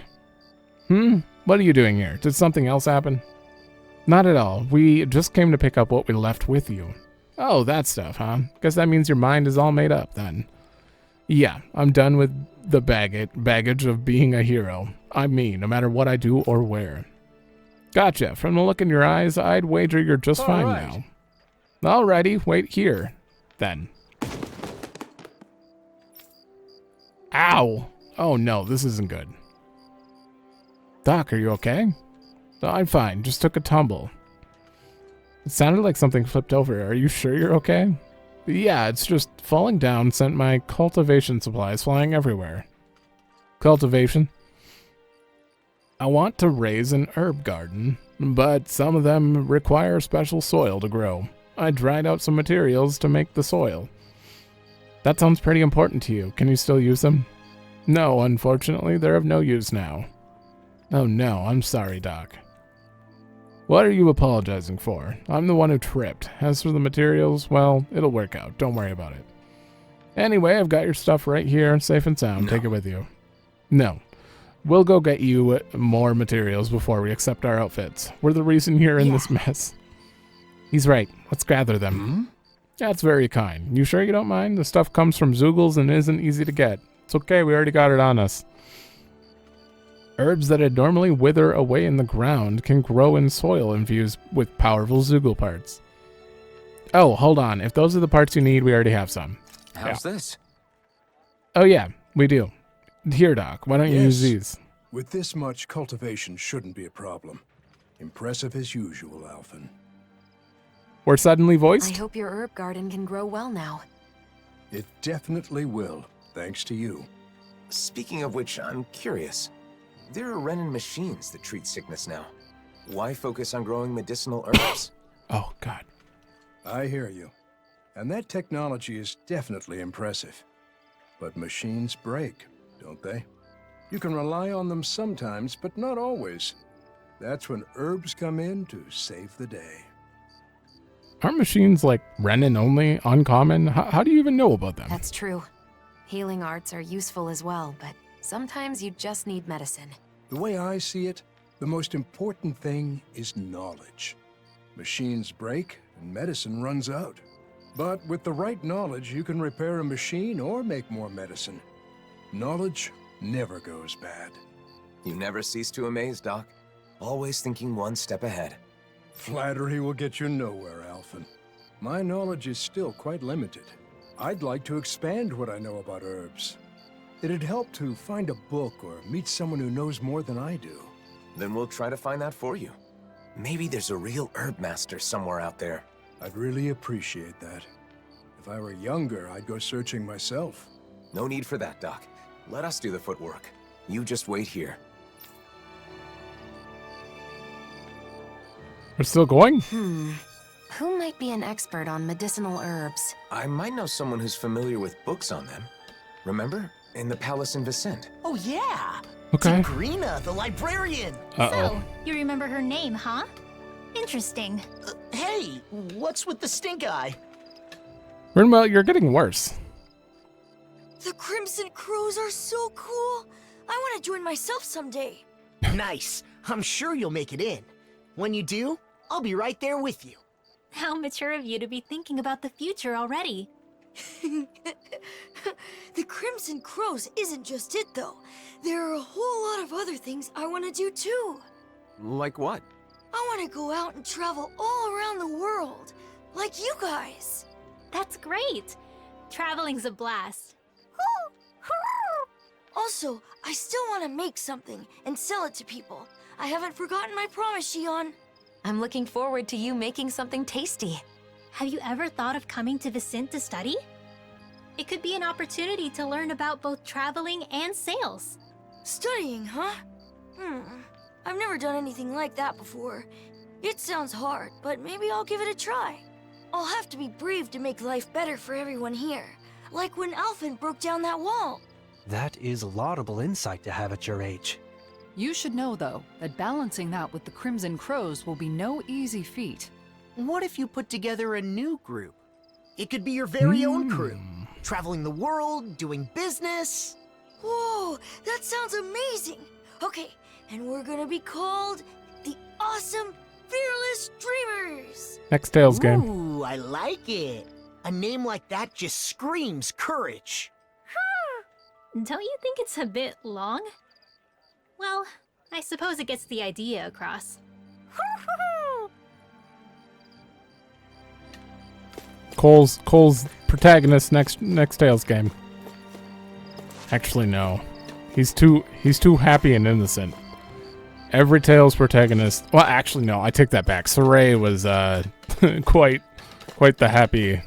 Speaker 7: What are you doing here? Did something else happen? Not at all. We just came to pick up what we left with you. Oh, that stuff, huh? Guess that means your mind is all made up, then. Yeah, I'm done with the baggage of being a hero. I'm me, no matter what I do or wear. Gotcha. From the look in your eyes, I'd wager you're just fine now. Alrighty, wait here, then. Ow! Oh no, this isn't good. Doc, are you okay? I'm fine, just took a tumble. It sounded like something flipped over. Are you sure you're okay? Yeah, it's just falling down sent my cultivation supplies flying everywhere. Cultivation? I want to raise an herb garden, but some of them require special soil to grow. I dried out some materials to make the soil. That sounds pretty important to you. Can you still use them? No, unfortunately, they're of no use now. Oh no, I'm sorry, Doc. What are you apologizing for? I'm the one who tripped. As for the materials, well, it'll work out. Don't worry about it. Anyway, I've got your stuff right here, safe and sound. Take it with you. No. We'll go get you more materials before we accept our outfits. We're the reason you're in this mess. He's right. Let's gather them. That's very kind. You sure you don't mind? The stuff comes from Zoogles and isn't easy to get. It's okay, we already got it on us. Herbs that would normally wither away in the ground can grow in soil infused with powerful Zoogle parts. Oh, hold on. If those are the parts you need, we already have some.
Speaker 2: How's this?
Speaker 7: Oh yeah, we do. Here, Doc, why don't you use these?
Speaker 10: With this much, cultivation shouldn't be a problem. Impressive as usual, Alphen.
Speaker 7: We're suddenly voiced?
Speaker 4: I hope your herb garden can grow well now.
Speaker 10: It definitely will, thanks to you.
Speaker 2: Speaking of which, I'm curious. There are Renan machines that treat sickness now. Why focus on growing medicinal herbs?
Speaker 7: Oh, God.
Speaker 10: I hear you. And that technology is definitely impressive. But machines break, don't they? You can rely on them sometimes, but not always. That's when herbs come in to save the day.
Speaker 7: Aren't machines like Renan only uncommon? How do you even know about them?
Speaker 4: That's true. Healing arts are useful as well, but sometimes you just need medicine.
Speaker 10: The way I see it, the most important thing is knowledge. Machines break and medicine runs out. But with the right knowledge, you can repair a machine or make more medicine. Knowledge never goes bad.
Speaker 2: You never cease to amaze, Doc. Always thinking one step ahead.
Speaker 10: Flattery will get you nowhere, Alphen. My knowledge is still quite limited. I'd like to expand what I know about herbs. It'd help to find a book or meet someone who knows more than I do.
Speaker 2: Then we'll try to find that for you. Maybe there's a real herb master somewhere out there.
Speaker 10: I'd really appreciate that. If I were younger, I'd go searching myself.
Speaker 2: No need for that, Doc. Let us do the footwork. You just wait here.
Speaker 7: We're still going?
Speaker 4: Who might be an expert on medicinal herbs?
Speaker 2: I might know someone who's familiar with books on them. Remember? In the palace in Vicente.
Speaker 5: Oh, yeah!
Speaker 7: Okay.
Speaker 5: Tigrina, the librarian!
Speaker 3: So, you remember her name, huh? Interesting.
Speaker 5: Hey, what's with the stink eye?
Speaker 7: Well, you're getting worse.
Speaker 8: The Crimson Crows are so cool. I want to join myself someday.
Speaker 5: Nice. I'm sure you'll make it in. When you do, I'll be right there with you.
Speaker 3: How mature of you to be thinking about the future already.
Speaker 8: The Crimson Crows isn't just it, though. There are a whole lot of other things I want to do, too.
Speaker 2: Like what?
Speaker 8: I want to go out and travel all around the world, like you guys.
Speaker 3: That's great. Traveling's a blast.
Speaker 8: Also, I still want to make something and sell it to people. I haven't forgotten my promise, Shion.
Speaker 4: I'm looking forward to you making something tasty.
Speaker 3: Have you ever thought of coming to Vicent to study? It could be an opportunity to learn about both traveling and sales.
Speaker 8: Studying, huh? I've never done anything like that before. It sounds hard, but maybe I'll give it a try. I'll have to be brave to make life better for everyone here. Like when Alphen broke down that wall.
Speaker 1: That is laudable insight to have at your age.
Speaker 6: You should know, though, that balancing that with the Crimson Crows will be no easy feat.
Speaker 5: What if you put together a new group? It could be your very own crew. Traveling the world, doing business.
Speaker 8: Whoa, that sounds amazing. Okay, and we're gonna be called the Awesome Fearless Dreamers.
Speaker 7: Next Tales game.
Speaker 5: Ooh, I like it. A name like that just screams courage.
Speaker 3: Don't you think it's a bit long? Well, I suppose it gets the idea across.
Speaker 7: Cole's protagonist next Tales game. Actually, no. He's too happy and innocent. Every Tales protagonist. Well, actually, no. I take that back. Saray was quite the happy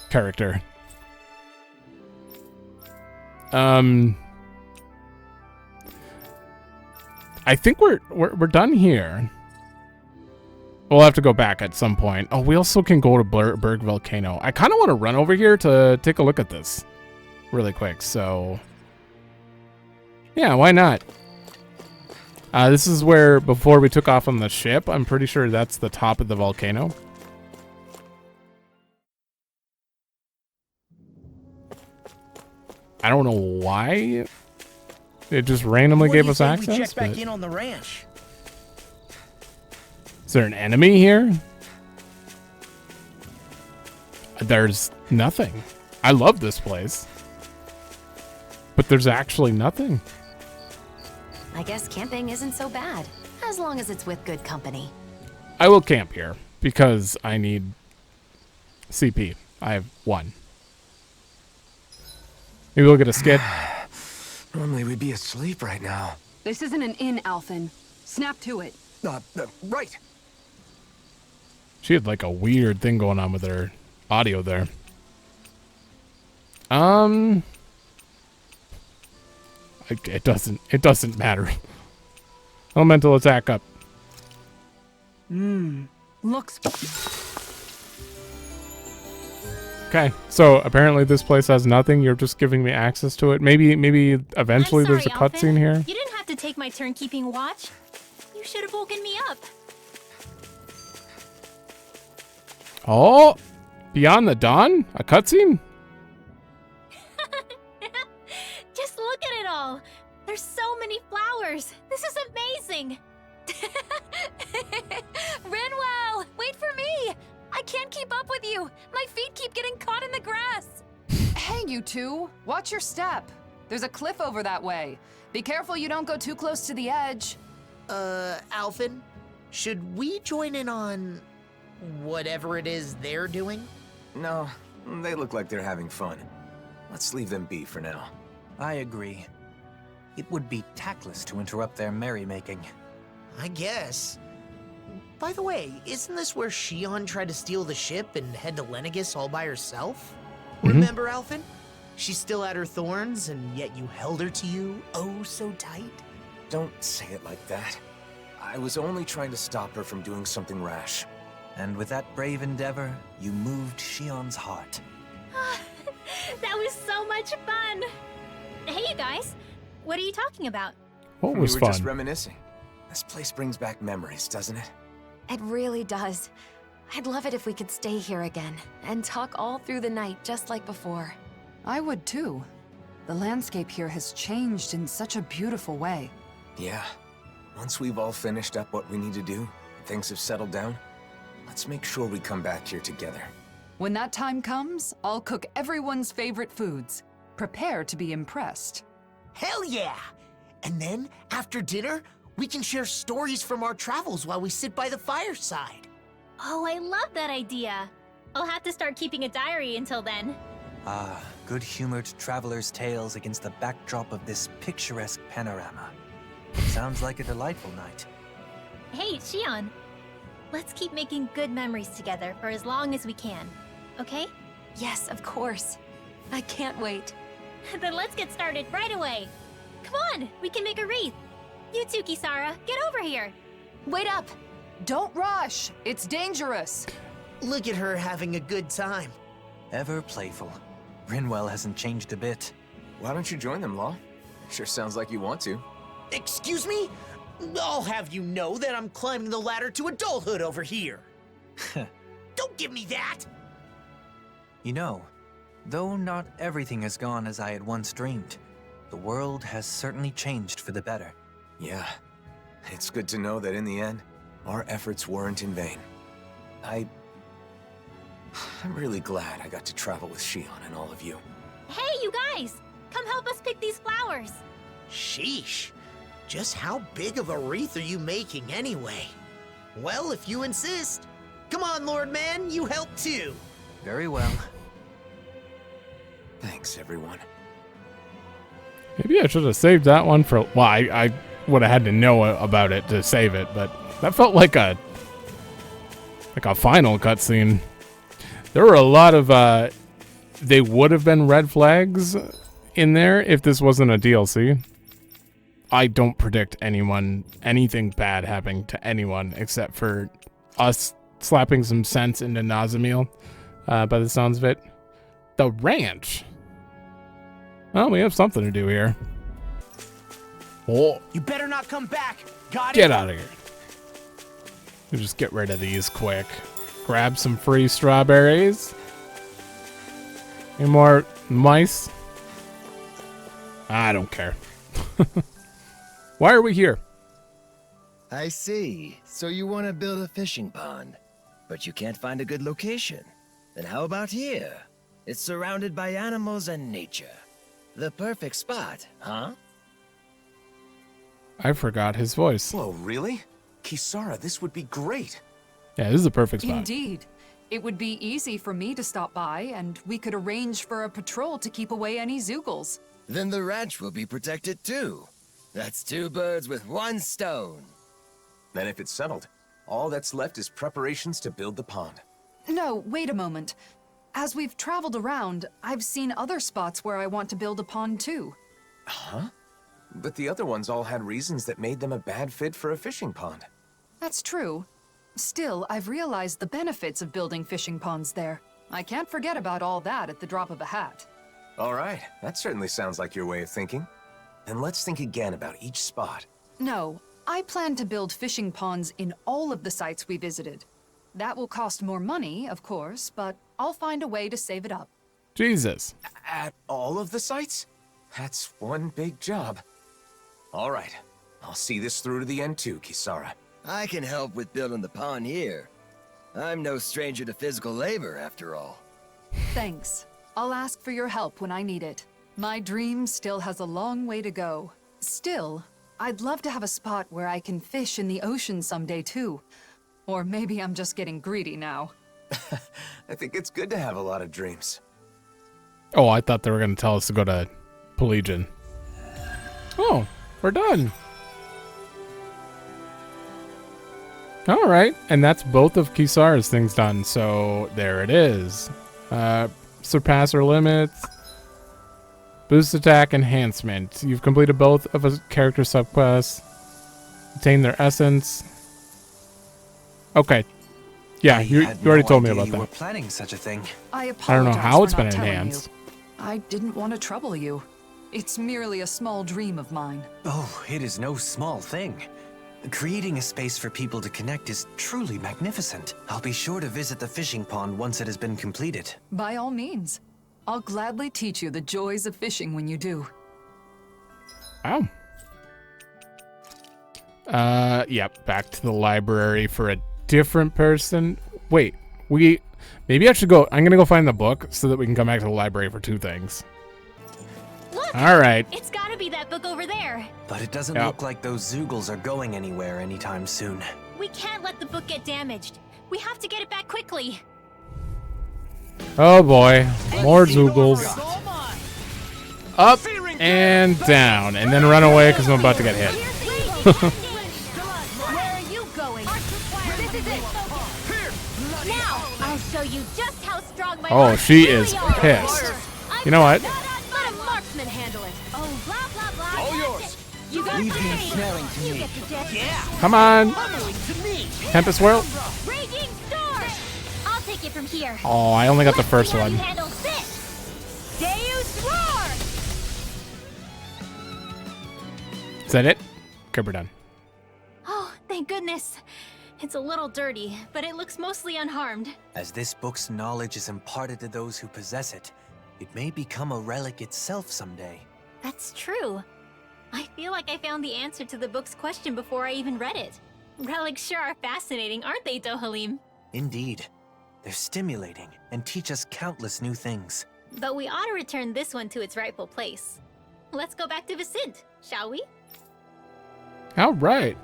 Speaker 7: character. I think we're done here. We'll have to go back at some point. Oh, we also can go to Berg Volcano. I kind of want to run over here to take a look at this really quick. So, yeah, why not? This is where, before we took off on the ship, I'm pretty sure that's the top of the volcano. I don't know why it just randomly gave us access.
Speaker 5: We check back in on the ranch.
Speaker 7: Is there an enemy here? There's nothing. I love this place. But there's actually nothing.
Speaker 4: I guess camping isn't so bad, as long as it's with good company.
Speaker 7: I will camp here because I need CP. I have 1. Maybe we'll get a skit.
Speaker 2: Normally we'd be asleep right now.
Speaker 11: This isn't an inn, Alphen. Snap to it.
Speaker 2: Right.
Speaker 7: She had like a weird thing going on with her audio there. It doesn't matter. Elemental attack up.
Speaker 11: Looks...
Speaker 7: Okay, so apparently this place has nothing. You're just giving me access to it. Maybe eventually
Speaker 3: I'm sorry,
Speaker 7: there's a cutscene here.
Speaker 3: You didn't have to take my turn keeping watch. You should have woken me up.
Speaker 7: Oh, Beyond the Dawn? A cutscene?
Speaker 3: Just look at it all. There's so many flowers. This is amazing.
Speaker 4: Renwell, wait for me! I can't keep up with you. My feet keep getting caught in the grass.
Speaker 6: Hey, you two. Watch your step. There's a cliff over that way. Be careful you don't go too close to the edge.
Speaker 5: Alphen, should we join in on whatever it is they're doing?
Speaker 2: No, they look like they're having fun. Let's leave them be for now.
Speaker 1: I agree. It would be tactless to interrupt their merrymaking.
Speaker 5: I guess. By the way, isn't this where Shion tried to steal the ship and head to Lenegis all by herself? Remember, Alphen? She still had her thorns, and yet you held her to you oh so tight?
Speaker 2: Don't say it like that. I was only trying to stop her from doing something rash.
Speaker 1: And with that brave endeavor, you moved Shion's heart.
Speaker 3: That was so much fun. Hey, you guys. What are you talking about?
Speaker 7: What was
Speaker 2: We were
Speaker 7: fun?
Speaker 2: just reminiscing. This place brings back memories, doesn't it?
Speaker 4: It really does. I'd love it if we could stay here again and talk all through the night just like before.
Speaker 6: I would too. The landscape here has changed in such a beautiful way.
Speaker 2: Yeah. Once we've all finished up what we need to do, and things have settled down, let's make sure we come back here together.
Speaker 6: When that time comes, I'll cook everyone's favorite foods. Prepare to be impressed.
Speaker 5: Hell yeah! And then, after dinner, we can share stories from our travels while we sit by the fireside.
Speaker 3: Oh, I love that idea. I'll have to start keeping a diary until then.
Speaker 1: Ah, good-humored traveler's tales against the backdrop of this picturesque panorama. Sounds like a delightful night.
Speaker 3: Hey, Shion. Let's keep making good memories together for as long as we can, okay?
Speaker 4: Yes, of course. I can't wait.
Speaker 3: Then let's get started right away. Come on, we can make a wreath. You too, Kisara, get over here.
Speaker 6: Wait up! Don't rush! It's dangerous!
Speaker 5: Look at her having a good time.
Speaker 1: Ever playful. Rinwell hasn't changed a bit.
Speaker 2: Why don't you join them, Law? Sure sounds like you want to.
Speaker 5: Excuse me? I'll have you know that I'm climbing the ladder to adulthood over here. Don't give me that!
Speaker 1: You know, though not everything has gone as I had once dreamed, the world has certainly changed for the better.
Speaker 2: Yeah, it's good to know that in the end, our efforts weren't in vain. I'm really glad I got to travel with Shion and all of you.
Speaker 3: Hey, you guys! Come help us pick these flowers.
Speaker 5: Sheesh. Just how big of a wreath are you making anyway? Well, if you insist. Come on, Lord Man, you help too.
Speaker 1: Very well.
Speaker 2: Thanks, everyone.
Speaker 7: Maybe I should have saved that one for... Well, I would have had to know about it to save it, but that felt like a final cutscene. There were a lot of... they would have been red flags in there if this wasn't a DLC. I don't predict anything bad happening to anyone except for us slapping some sense into Nazamil, by the sounds of it. The ranch. Well, we have something to do here. Oh,
Speaker 9: You better not come back. Got it?
Speaker 7: get out of here. We'll just get rid of these quick. Grab some free strawberries. Any more mice? I don't care. Why are we here?
Speaker 12: I see. So you want to build a fishing pond, but you can't find a good location. Then how about here? It's surrounded by animals and nature. The perfect spot, huh?
Speaker 7: I forgot his voice.
Speaker 2: Whoa, really? Kisara, this would be great.
Speaker 7: Yeah, this is the perfect spot.
Speaker 6: Indeed. It would be easy for me to stop by, and we could arrange for a patrol to keep away any Zoogles.
Speaker 12: Then the ranch will be protected too. That's two birds with one stone.
Speaker 2: Then if it's settled, all that's left is preparations to build the pond.
Speaker 6: No, wait a moment. As we've traveled around, I've seen other spots where I want to build a pond too.
Speaker 2: Huh? But the other ones all had reasons that made them a bad fit for a fishing pond.
Speaker 6: That's true. Still, I've realized the benefits of building fishing ponds there. I can't forget about all that at the drop of a hat.
Speaker 2: All right, that certainly sounds like your way of thinking. Then let's think again about each spot.
Speaker 6: No, I plan to build fishing ponds in all of the sites we visited. That will cost more money, of course, but I'll find a way to save it up.
Speaker 7: Jesus.
Speaker 2: At all of the sites? That's one big job. All right, I'll see this through to the end too, Kisara.
Speaker 12: I can help with building the pond here. I'm no stranger to physical labor, after all.
Speaker 6: Thanks. I'll ask for your help when I need it. My dream still has a long way to go. Still, I'd love to have a spot where I can fish in the ocean someday too. Or maybe I'm just getting greedy now.
Speaker 2: I think it's good to have a lot of dreams.
Speaker 7: Oh, I thought they were going to tell us to go to Pelagian. Oh, we're done. All right, and that's both of Kisara's things done, so there it is. Surpass our limits. Boost attack enhancement. You've completed both of a character subquests. Obtain their essence. Okay. Yeah, you already told me about
Speaker 1: You were
Speaker 7: that.
Speaker 1: planning such a thing.
Speaker 6: I apologize.
Speaker 7: I don't know how it's
Speaker 6: for
Speaker 7: been
Speaker 6: not telling
Speaker 7: enhanced.
Speaker 6: you. I didn't want to trouble you. It's merely a small dream of mine.
Speaker 1: Oh, it is no small thing. Creating a space for people to connect is truly magnificent. I'll be sure to visit the fishing pond once it has been completed.
Speaker 6: By all means. I'll gladly teach you the joys of fishing when you do.
Speaker 7: Wow. Yep, back to the library for a different person. Wait, Maybe I should go. I'm gonna go find the book so that we can come back to the library for 2 things.
Speaker 3: Look!
Speaker 7: All right.
Speaker 3: It's gotta be that book over there.
Speaker 1: But it doesn't look like those Zoogles are going anywhere anytime soon.
Speaker 3: We can't let the book get damaged. We have to get it back quickly.
Speaker 7: Oh boy, more Zoogles. Up and down, and then run away because I'm about to get hit.
Speaker 3: Where are you going? This is it. Now, I'll show you just how strong my
Speaker 7: Oh,
Speaker 3: arms
Speaker 7: she
Speaker 3: really
Speaker 7: is
Speaker 3: are.
Speaker 7: pissed. You know what?
Speaker 3: Let a marksman handle it. Oh, blah, blah, blah.
Speaker 9: All yours.
Speaker 3: You got
Speaker 9: Leave the
Speaker 3: me.
Speaker 9: ensnaring to
Speaker 3: You
Speaker 9: me.
Speaker 3: get the gist.
Speaker 9: Yeah.
Speaker 7: Come on,
Speaker 9: Pummeling to me.
Speaker 7: Tempest Whirl.
Speaker 3: Raging storm. I'll take it from here.
Speaker 7: Oh, I only got the first
Speaker 3: Let's see
Speaker 7: one.
Speaker 3: how you handle this. Deus roar.
Speaker 7: Is that it? Okay, we're done.
Speaker 3: Oh, thank goodness. It's a little dirty, but it looks mostly unharmed.
Speaker 1: As this book's knowledge is imparted to those who possess it, it may become a relic itself someday.
Speaker 3: That's true. I feel like I found the answer to the book's question before I even read it. Relics sure are fascinating, aren't they, Dohalim?
Speaker 1: Indeed. They're stimulating and teach us countless new things.
Speaker 3: But we ought to return this one to its rightful place. Let's go back to Vicent, shall we?
Speaker 7: All right.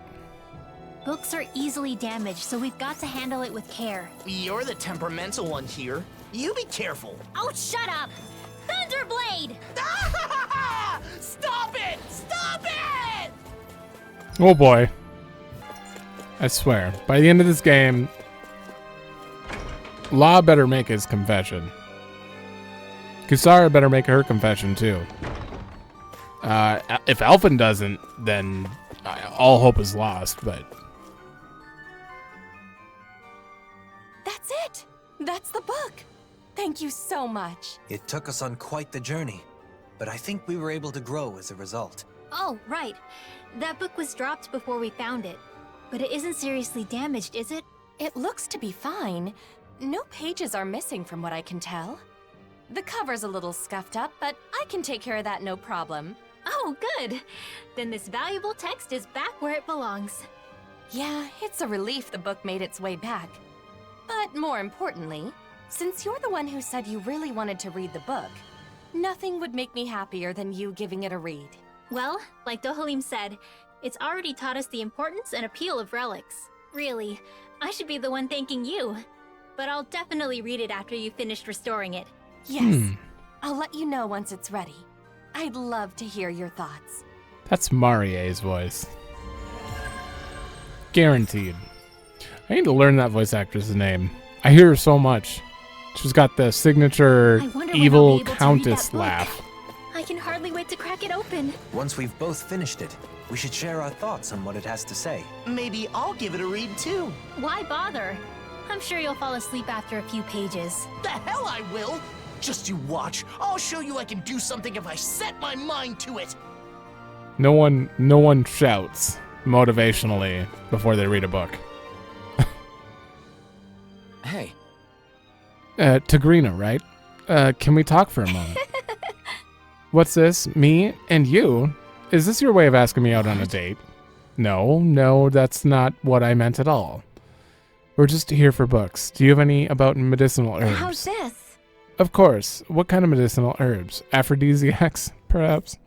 Speaker 3: Books are easily damaged, so we've got to handle it with care.
Speaker 5: You're the temperamental one here. You be careful.
Speaker 3: Oh, shut up! Thunderblade!
Speaker 5: Stop it! Stop it!
Speaker 7: Oh boy. I swear, by the end of this game, Law better make his confession. Kusara better make her confession too. If Alphen doesn't, then all hope is lost, but...
Speaker 4: That's it! That's the book! Thank you so much.
Speaker 1: It took us on quite the journey, but I think we were able to grow as a result.
Speaker 3: Oh, right. That book was dropped before we found it. But it isn't seriously damaged, is it?
Speaker 4: It looks to be fine. No pages are missing from what I can tell. The cover's a little scuffed up, but I can take care of that no problem.
Speaker 3: Oh, good. Then this valuable text is back where it belongs.
Speaker 4: Yeah, it's a relief the book made its way back. But more importantly, since you're the one who said you really wanted to read the book, nothing would make me happier than you giving it a read.
Speaker 3: Well, like Dohalim said, it's already taught us the importance and appeal of relics. Really, I should be the one thanking you. But I'll definitely read it after you've finished restoring it.
Speaker 4: Yes, I'll let you know once it's ready. I'd love to hear your thoughts.
Speaker 7: That's Marie's voice. Guaranteed. I need to learn that voice actress' name. I hear her so much. She's got the signature evil countess laugh.
Speaker 3: I can hardly wait to crack it open.
Speaker 1: Once we've both finished it, we should share our thoughts on what it has to say.
Speaker 5: Maybe I'll give it a read too.
Speaker 3: Why bother? I'm sure you'll fall asleep after a few pages.
Speaker 5: The hell I will! Just you watch. I'll show you I can do something if I set my mind to it.
Speaker 7: No one shouts motivationally before they read a book.
Speaker 2: Hey.
Speaker 7: Tigrina, right? Can we talk for a moment? What's this? Me and you? Is this your way of asking me out on a date? No, that's not what I meant at all. We're just here for books. Do you have any about medicinal herbs?
Speaker 4: How's this?
Speaker 7: Of course. What kind of medicinal herbs? Aphrodisiacs, perhaps?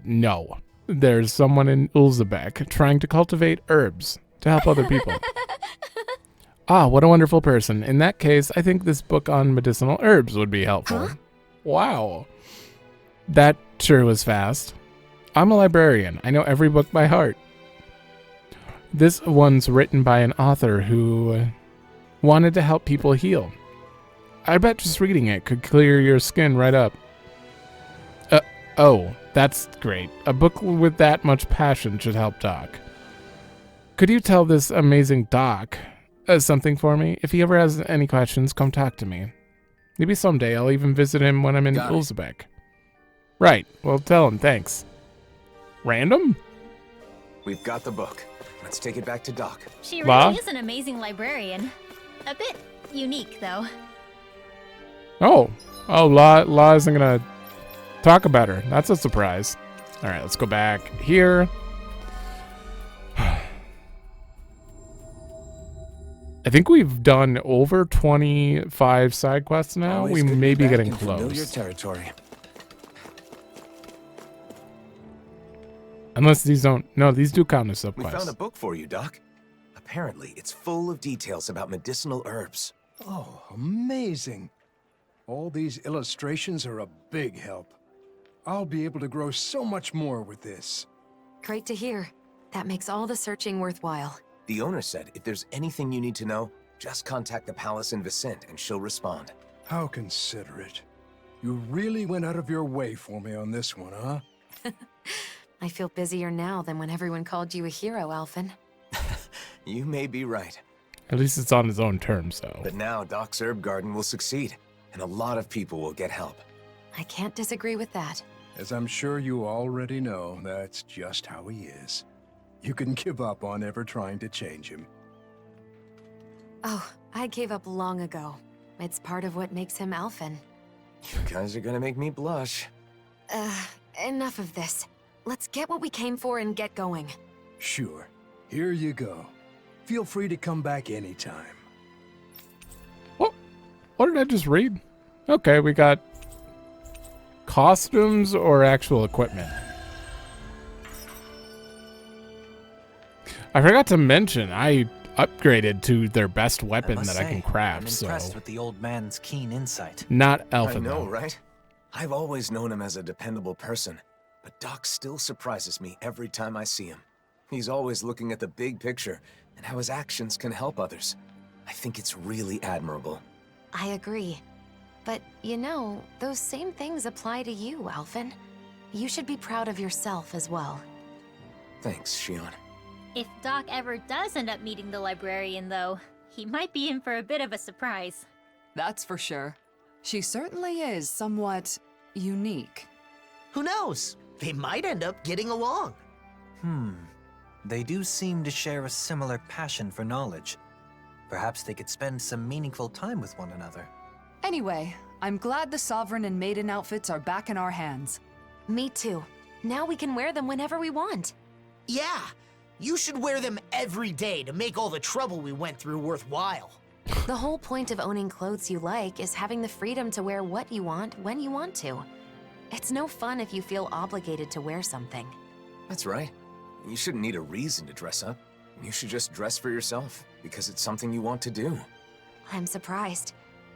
Speaker 7: No. There's someone in Ulzebek trying to cultivate herbs to help other people. Ah, what a wonderful person. In that case, I think this book on medicinal herbs would be helpful.
Speaker 4: Huh?
Speaker 7: Wow. That sure was fast. I'm a librarian. I know every book by heart. This one's written by an author who wanted to help people heal. I bet just reading it could clear your skin right up. Oh, that's great. A book with that much passion should help Doc. Could you tell this amazing Doc something for me? If he ever has any questions, come talk to me. Maybe someday I'll even visit him when I'm in Ulzebek. Right, well tell him, thanks. Random?
Speaker 2: We've got the book. Let's take it back to Doc.
Speaker 3: She really is an amazing librarian. A bit unique, though.
Speaker 7: Oh, Law isn't gonna talk about her. That's a surprise. All right, let's go back here. I think think we've done over 25 side quests now.
Speaker 2: Always
Speaker 7: We
Speaker 2: good to
Speaker 7: may be
Speaker 2: back
Speaker 7: getting
Speaker 2: in familiar
Speaker 7: close.
Speaker 2: territory.
Speaker 7: Unless these don't... No, these do count as
Speaker 2: We found a
Speaker 7: subquests.
Speaker 2: book for you, Doc. Apparently, it's full of details about medicinal herbs.
Speaker 10: Oh, amazing. All these illustrations are a big help. I'll be able to grow so much more with this.
Speaker 4: Great to hear. That makes all the searching worthwhile.
Speaker 2: The owner said if there's anything you need to know, just contact the palace in Vicente and she'll respond.
Speaker 10: How considerate. You really went out of your way for me on this one, huh?
Speaker 4: I feel busier now than when everyone called you a hero, Alphen.
Speaker 2: You may be right.
Speaker 7: At least it's on his own terms, though.
Speaker 2: But now Doc's herb garden will succeed, and a lot of people will get help.
Speaker 4: I can't disagree with that.
Speaker 10: As I'm sure you already know, that's just how he is. You can give up on ever trying to change him.
Speaker 4: Oh, I gave up long ago. It's part of what makes him Alphen.
Speaker 2: You guys are gonna make me blush.
Speaker 4: Enough of this. Let's get what we came for and get going.
Speaker 10: Sure. Here you go. Feel free to come back anytime.
Speaker 7: What did I just read? Okay, we got costumes or actual equipment. I forgot to mention, I upgraded to their best weapon that I can craft,
Speaker 1: I'm
Speaker 7: so...
Speaker 1: impressed with the old man's keen insight.
Speaker 7: Not
Speaker 2: I
Speaker 7: Alphen,
Speaker 2: know,
Speaker 7: though.
Speaker 2: right? I've always known him as a dependable person, but Doc still surprises me every time I see him. He's always looking at the big picture and how his actions can help others. I think it's really admirable.
Speaker 4: I agree. But, you know, those same things apply to you, Alphen. You should be proud of yourself as well.
Speaker 2: Thanks, Shion.
Speaker 3: If Doc ever does end up meeting the librarian, though, he might be in for a bit of a surprise.
Speaker 6: That's for sure. She certainly is somewhat unique.
Speaker 5: Who knows? They might end up getting along.
Speaker 1: They do seem to share a similar passion for knowledge. Perhaps they could spend some meaningful time with one another.
Speaker 6: Anyway, I'm glad the Sovereign and Maiden outfits are back in our hands.
Speaker 4: Me too. Now we can wear them whenever we want.
Speaker 5: Yeah, you should wear them every day to make all the trouble we went through worthwhile.
Speaker 4: The whole point of owning clothes you like is having the freedom to wear what you want when you want to. It's no fun if you feel obligated to wear something.
Speaker 2: That's right. You shouldn't need a reason to dress up. You should just dress for yourself, because it's something you want to do.
Speaker 4: I'm surprised.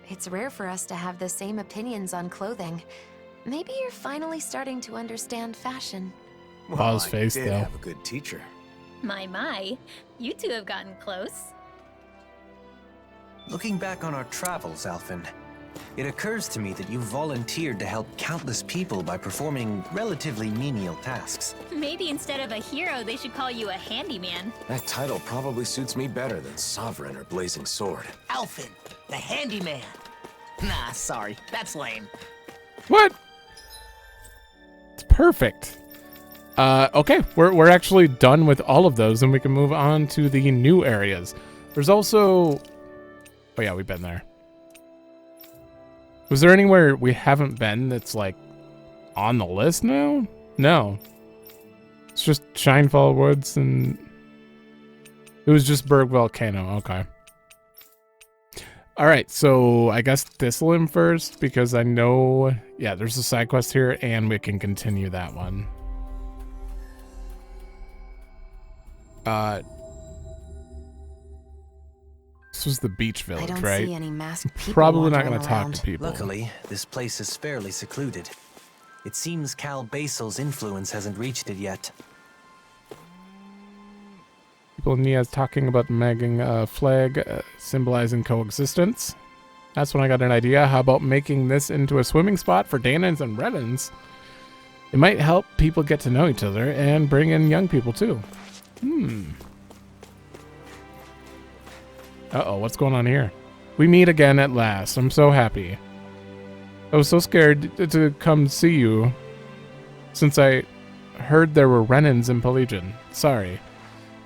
Speaker 4: It's rare for us to have the same opinions on clothing. Maybe you're finally starting to understand fashion.
Speaker 7: Paul's
Speaker 2: I
Speaker 7: face,
Speaker 2: did
Speaker 7: though.
Speaker 2: have a good teacher.
Speaker 3: My, you two have gotten close.
Speaker 1: Looking back on our travels, Alphen, it occurs to me that you volunteered to help countless people by performing relatively menial tasks.
Speaker 3: Maybe instead of a hero, they should call you a handyman.
Speaker 2: That title probably suits me better than Sovereign or Blazing Sword.
Speaker 5: Alphen, the handyman. Nah, sorry, that's lame.
Speaker 7: What? It's perfect. Okay, we're actually done with all of those, and we can move on to the new areas. There's also... Oh yeah, we've been there. Was there anywhere we haven't been that's, like, on the list now? No. It's just Shinefall Woods, and... It was just Berg Volcano, okay. Alright, so I guess Thistleim first, because I know... Yeah, there's a side quest here, and we can continue that one. This was the beach
Speaker 4: I
Speaker 7: village,
Speaker 4: don't
Speaker 7: right?
Speaker 4: see any masked people
Speaker 7: Probably not
Speaker 4: wandering
Speaker 7: going to talk
Speaker 4: around.
Speaker 7: to people.
Speaker 1: Luckily, this place is fairly secluded. It seems Cal Basil's influence hasn't reached it yet.
Speaker 7: People in Nia's talking about making a flag symbolizing coexistence. That's when I got an idea. How about making this into a swimming spot for Dahnans and Renans? It might help people get to know each other and bring in young people too. Uh-oh, what's going on here? We meet again at last. I'm so happy. I was so scared to come see you since I heard there were Renans in Pelagian. Sorry.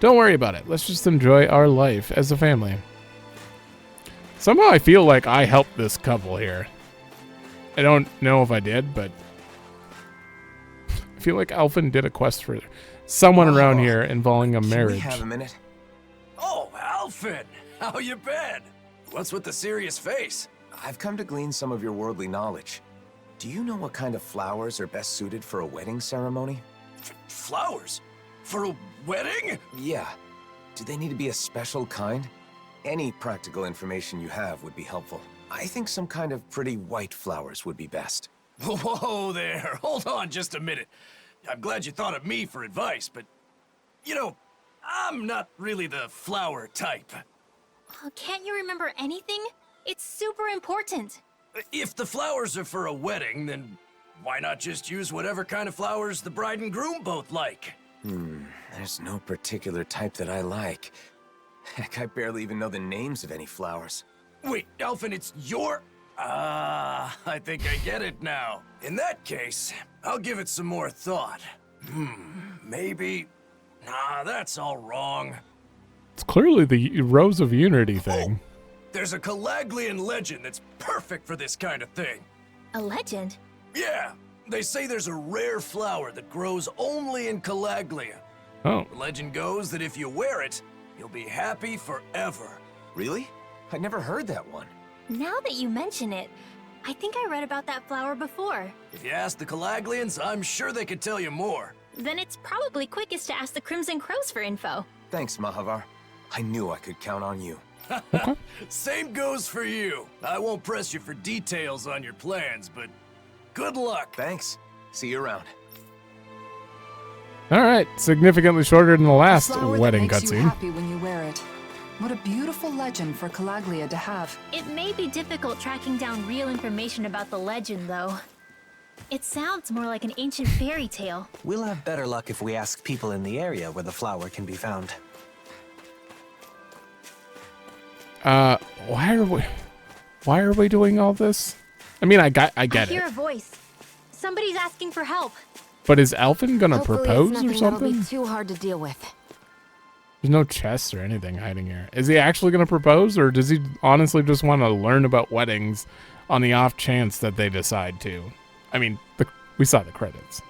Speaker 7: Don't worry about it. Let's just enjoy our life as a family. Somehow I feel like I helped this couple here. I don't know if I did, but I feel like Alphen did a quest for someone around here involving a
Speaker 2: Can we
Speaker 7: marriage.
Speaker 2: have a minute?
Speaker 9: Oh, Alphen!
Speaker 2: How you been? What's with the serious face? I've come to glean some of your worldly knowledge. Do you know what kind of flowers are best suited for a wedding ceremony? Flowers? For a wedding? Yeah. Do they need to be a special kind? Any practical information you have would be helpful. I think some kind of pretty white flowers would be best.
Speaker 13: Whoa there, hold on just a minute. I'm glad you thought of me for advice, but, you know, I'm not really the flower type.
Speaker 3: Oh, can't you remember anything? It's super important.
Speaker 13: If the flowers are for a wedding, then why not just use whatever kind of flowers the bride and groom both like?
Speaker 2: There's no particular type that I like. Heck, I barely even know the names of any flowers.
Speaker 13: Wait, Alphen, it's your... I think I get it now. In that case, I'll give it some more thought. Maybe... Nah, that's all wrong.
Speaker 7: It's clearly the Rose of Unity thing.
Speaker 13: Oh, there's a Calaglian legend that's perfect for this kind of thing.
Speaker 3: A legend?
Speaker 13: Yeah, they say there's a rare flower that grows only in Calaglia.
Speaker 7: Oh.
Speaker 13: The legend goes that if you wear it, you'll be happy forever.
Speaker 2: Really? I never heard that one.
Speaker 3: Now that you mention it, I think I read about that flower before.
Speaker 13: If you ask the Calaglians, I'm sure they could tell you more.
Speaker 3: Then it's probably quickest to ask the Crimson Crows for info.
Speaker 2: Thanks, Mahavar. I knew I could count on you.
Speaker 13: Same goes for you. I won't press you for details on your plans, but good luck.
Speaker 2: Thanks. See you around.
Speaker 7: All right, significantly shorter than the last
Speaker 6: Flower
Speaker 7: wedding
Speaker 6: that makes you
Speaker 7: cutscene.
Speaker 6: happy when you wear it. What a beautiful legend for Calaglia to have.
Speaker 3: It may be difficult tracking down real information about the legend, though. It sounds more like an ancient fairy tale.
Speaker 1: We'll have better luck if we ask people in the area where the flower can be found.
Speaker 7: Why are we doing all this? I mean, I get
Speaker 3: I
Speaker 7: it.
Speaker 3: hear a voice. Somebody's asking for help.
Speaker 7: But is Alphen gonna
Speaker 14: Hopefully
Speaker 7: propose
Speaker 14: it's
Speaker 7: or
Speaker 14: nothing that'll
Speaker 7: something?
Speaker 14: be too hard to deal with.
Speaker 7: There's no chests or anything hiding here. Is he actually gonna propose, or does he honestly just want to learn about weddings on the off chance that they decide to? I mean, we saw the credits.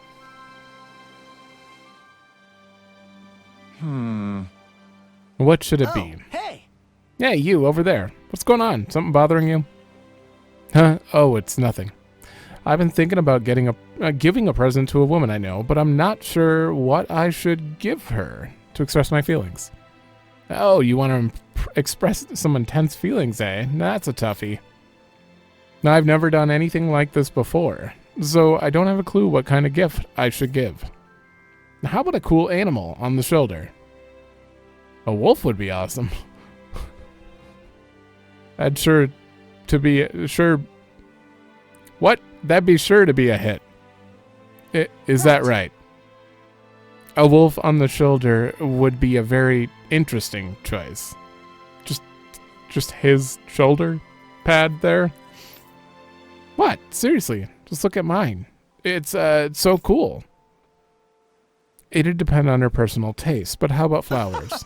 Speaker 7: What should it be?
Speaker 5: Hey!
Speaker 7: Hey, you over there. What's going on? Something bothering you? Huh? Oh, it's nothing. I've been thinking about giving a present to a woman I know, but I'm not sure what I should give her to express my feelings. Oh, you want to express some intense feelings, eh? That's a toughie. Now, I've never done anything like this before, so I don't have a clue what kind of gift I should give. How about a cool animal on the shoulder? A wolf would be awesome. That'd be sure to be a hit. Is that right? A wolf on the shoulder would be a very interesting choice. Just his shoulder pad there. What? Seriously, just look at mine. It's so cool. It'd depend on her personal taste, but how about flowers?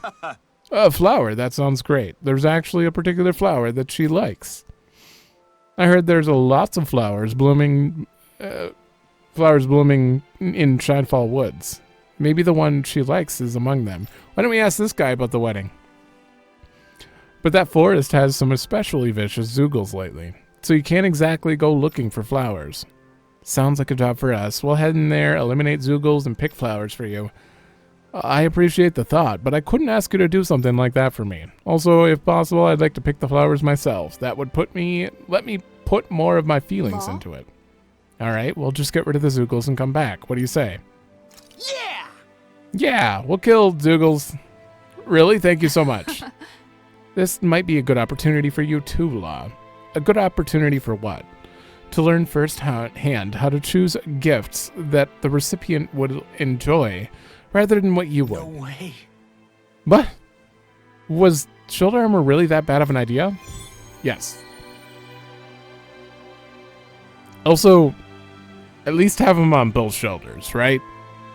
Speaker 7: A flower, that sounds great. There's actually a particular flower that she likes. I heard there's lots of flowers blooming in Shinefall Woods. Maybe the one she likes is among them. Why don't we ask this guy about the wedding? But that forest has some especially vicious Zoogles lately, so you can't exactly go looking for flowers. Sounds like a job for us. We'll head in there, eliminate Zoogles, and pick flowers for you. I appreciate the thought, but I couldn't ask you to do something like that for me. Also, if possible, I'd like to pick the flowers myself. That would let me put more of my feelings into it. Alright, we'll just get rid of the Zoogles and come back. What do you say?
Speaker 5: Yeah!
Speaker 7: Yeah, we'll kill Zoogles. Really? Thank you so much. This might be a good opportunity for you too, Law. A good opportunity for what? To learn firsthand how to choose gifts that the recipient would enjoy, rather than what you would.
Speaker 5: No way.
Speaker 7: What? Was shoulder armor really that bad of an idea? Yes. Also, at least have them on both shoulders, right?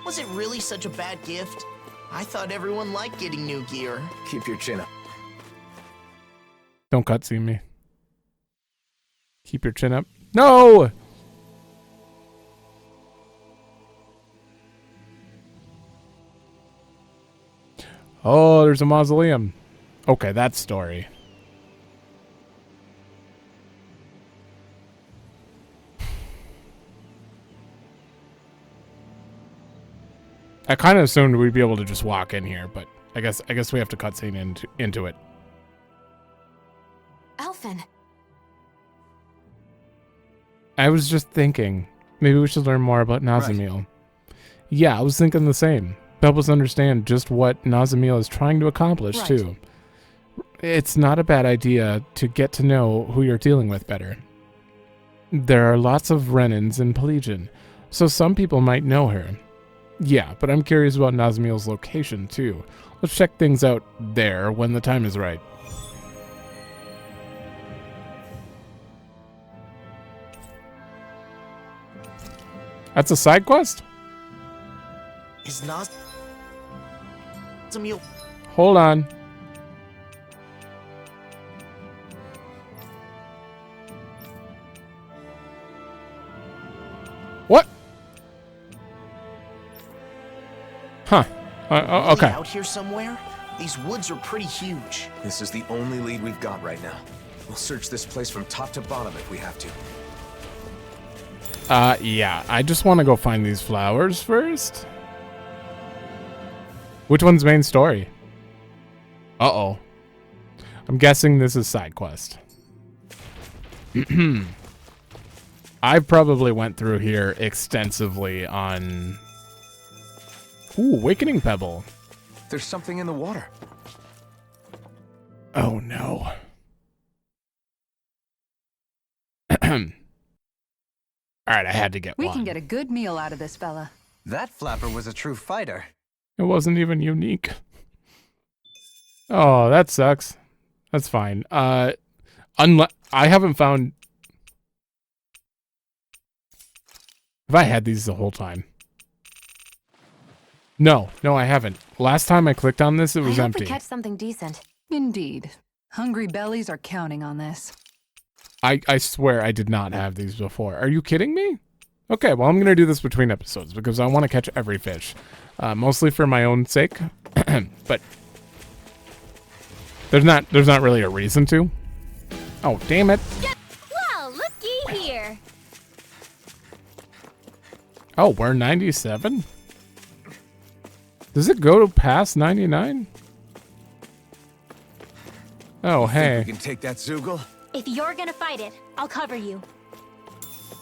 Speaker 5: Was it really such a bad gift? I thought everyone liked getting new gear.
Speaker 2: Keep your chin up.
Speaker 7: Don't cutscene me. Keep your chin up. No! Oh, there's a mausoleum. Okay, that story. I kind of assumed we'd be able to just walk in here, but I guess we have to cutscene into it.
Speaker 4: Alphen.
Speaker 7: I was just thinking, maybe we should learn more about Nazamil. Right. Yeah, I was thinking the same. Help us understand just what Nazamil is trying to accomplish, too. It's not a bad idea to get to know who you're dealing with better. There are lots of Renans in Pelagian, so some people might know her. Yeah, but I'm curious about Nazamil's location, too. Let's check things out there when the time is right. That's a side quest?
Speaker 5: Is Nazamil?
Speaker 7: Hold on. What? Huh. Okay.
Speaker 5: Out here somewhere? These woods are pretty huge.
Speaker 2: This is the only lead we've got right now. We'll search this place from top to bottom if we have to.
Speaker 7: Yeah. I just want to go find these flowers first. Which one's main story? Uh-oh. I'm guessing this is side quest. I probably went through here extensively on... Ooh, Awakening Pebble.
Speaker 2: There's something in the water.
Speaker 7: Oh, no. Alright, I had to get one.
Speaker 6: We can get a good meal out of this fella.
Speaker 1: That flapper was a true fighter.
Speaker 7: It wasn't even unique. Oh, that sucks. That's fine. I haven't found... Have I had these the whole time? No, I haven't. Last time I clicked on this, it was empty.
Speaker 4: I hope we catch something decent.
Speaker 6: Indeed. Hungry bellies are counting on this.
Speaker 7: I swear I did not have these before. Are you kidding me? Okay, well, I'm going to do this between episodes because I want to catch every fish. Mostly for my own sake. But there's not really a reason to. Oh, damn it.
Speaker 3: Well, looky here.
Speaker 7: Oh, we're 97? Does it go past 99? Oh, hey.
Speaker 2: Think we can take that Zoogle?
Speaker 3: If you're gonna fight it, I'll cover you.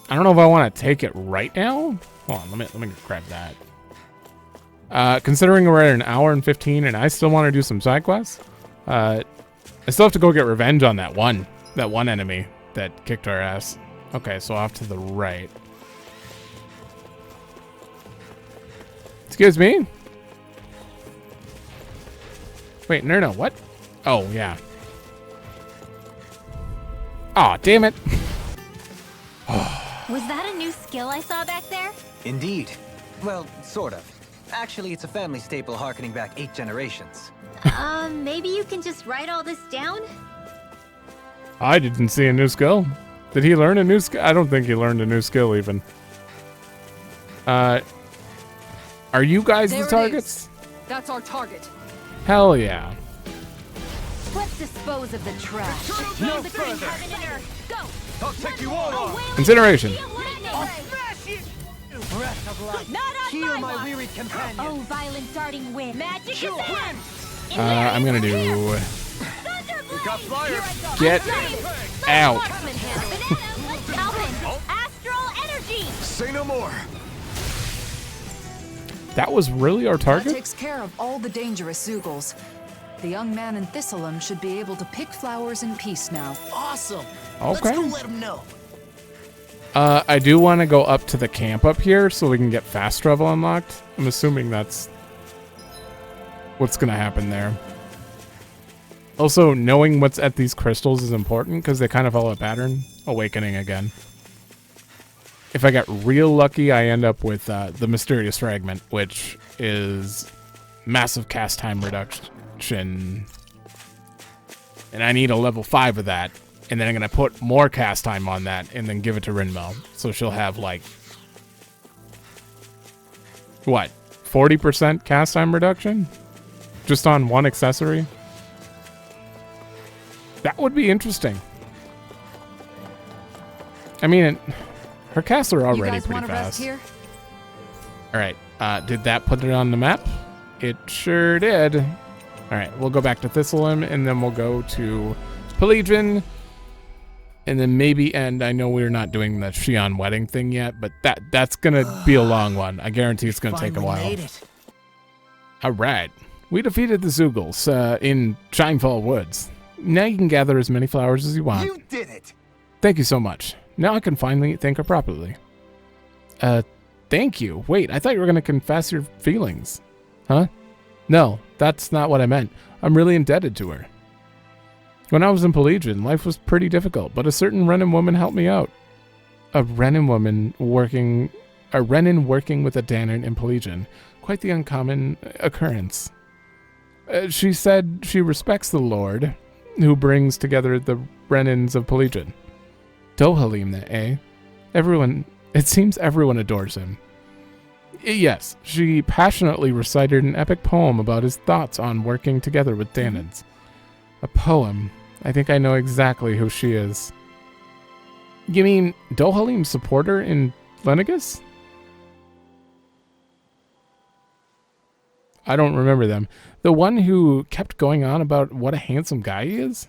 Speaker 7: I don't know if I want to take it right now. Hold on, let me grab that. Considering we're at an hour and 15 and I still want to do some side quests, I still have to go get revenge on that one enemy that kicked our ass. Okay, so off to the right. Excuse me? Wait, no, what? Oh, yeah. Aw, damn it.
Speaker 3: Was that a new skill I saw back there?
Speaker 1: Indeed. Well, sort of. Actually, it's a family staple harkening back 8 generations.
Speaker 3: Maybe you can just write all this down?
Speaker 7: I didn't see a new skill. Did he learn a new skill? I don't think he learned a new skill even. Are you guys the targets?
Speaker 11: That's our target.
Speaker 7: Hell yeah.
Speaker 4: Let's dispose of the trash.
Speaker 9: No further.
Speaker 3: Go!
Speaker 9: I'll take you all on.
Speaker 7: Incineration.
Speaker 9: Breath of life.
Speaker 3: Not on
Speaker 9: Heal my
Speaker 3: watch.
Speaker 9: weary companion.
Speaker 3: Oh, violent darting wind. Magic is in.
Speaker 7: I'm gonna do...
Speaker 9: Got fire.
Speaker 7: Get out.
Speaker 3: Alphen, astral energy.
Speaker 2: Say no more.
Speaker 7: That was really our
Speaker 6: That
Speaker 7: target?
Speaker 6: takes care of all the dangerous Zoogles. The young man in Thistleum should be able to pick flowers in peace now.
Speaker 5: Awesome.
Speaker 7: Okay.
Speaker 5: Let's go let him know.
Speaker 7: I do want to go up to the camp up here so we can get fast travel unlocked. I'm assuming that's what's going to happen there. Also, knowing what's at these crystals is important because they kind of follow a pattern. Awakening again. If I get real lucky, I end up with the Mysterious Fragment, which is massive cast time reduction. And I need a level 5 of that. And then I'm going to put more cast time on that and then give it to Rinmel. So she'll have like... What? 40% cast time reduction? Just on one accessory? That would be interesting. I mean, her casts are already pretty fast.
Speaker 6: Rest here?
Speaker 7: Alright, did that put it on the map? It sure did. Alright, we'll go back to Thistleholm, and then we'll go to Pelagian, and then maybe end. I know we're not doing the Xi'an wedding thing yet, but that's gonna be a long one. I guarantee it's gonna take a while. Alright, we defeated the Zoogles in Shinefall Woods. Now you can gather as many flowers as you want.
Speaker 9: You did it!
Speaker 7: Thank you so much. Now I can finally thank her properly. Thank you. Wait, I thought you were going to confess your feelings. Huh? No, that's not what I meant. I'm really indebted to her. When I was in Pelagian, life was pretty difficult, but a certain Renan woman helped me out. A Renan working with a Dahnan in Pelagian. Quite the uncommon occurrence. She said she respects the Lord, who brings together the Renans of Pelagian. Dohalim, eh? It seems everyone adores him. Yes, she passionately recited an epic poem about his thoughts on working together with Dahnans. A poem. I think I know exactly who she is. You mean Dohalim's supporter in Lenegus? I don't remember them. The one who kept going on about what a handsome guy he is?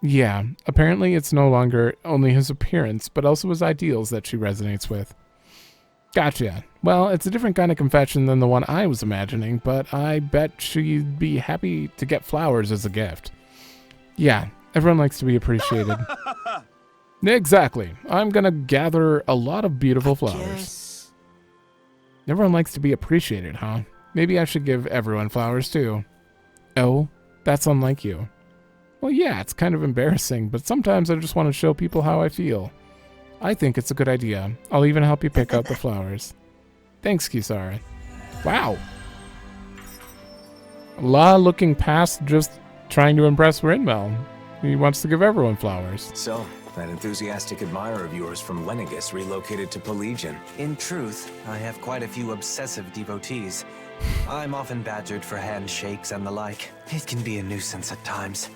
Speaker 7: Yeah, apparently it's no longer only his appearance, but also his ideals that she resonates with. Gotcha. Well, it's a different kind of confession than the one I was imagining, but I bet she'd be happy to get flowers as a gift. Yeah, everyone likes to be appreciated. Exactly. I'm gonna gather a lot of beautiful flowers. Everyone likes to be appreciated, huh? Maybe I should give everyone flowers too. Oh, that's unlike you. Well, yeah, it's kind of embarrassing, but sometimes I just want to show people how I feel. I think it's a good idea. I'll even help you pick out the flowers. Thanks, Kisara. Wow. La looking past just trying to impress Rinmel. He wants to give everyone flowers.
Speaker 2: So, that enthusiastic admirer of yours from Lenegus relocated to Pelagian.
Speaker 1: In truth, I have quite a few obsessive devotees. I'm often badgered for handshakes and the like. It can be a nuisance at times.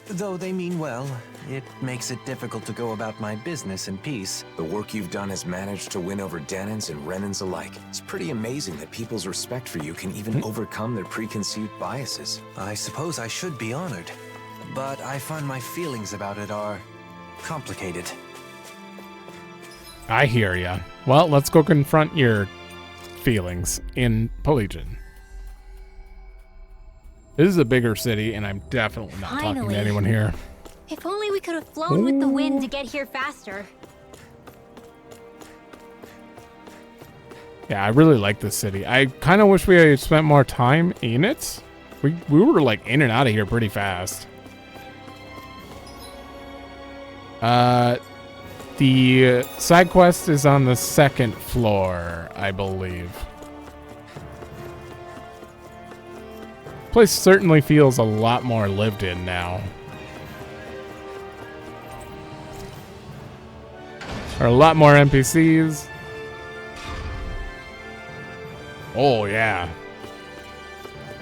Speaker 1: Though they mean well, it makes it difficult to go about my business in peace.
Speaker 2: The work you've done has managed to win over Dahnans and Renans alike. It's pretty amazing that people's respect for you can even overcome their preconceived biases.
Speaker 1: I suppose I should be honored, but I find my feelings about it are complicated.
Speaker 7: I hear ya. Well, let's go confront your feelings in Pelagian. This is a bigger city, and I'm definitely not talking to anyone here.
Speaker 3: If only we could have flown with the wind to get here faster.
Speaker 7: Yeah, I really like this city. I kind of wish we had spent more time in it. We were like in and out of here pretty fast. The side quest is on the second floor, I believe. Place certainly feels a lot more lived in now. There are a lot more NPCs. Oh, yeah.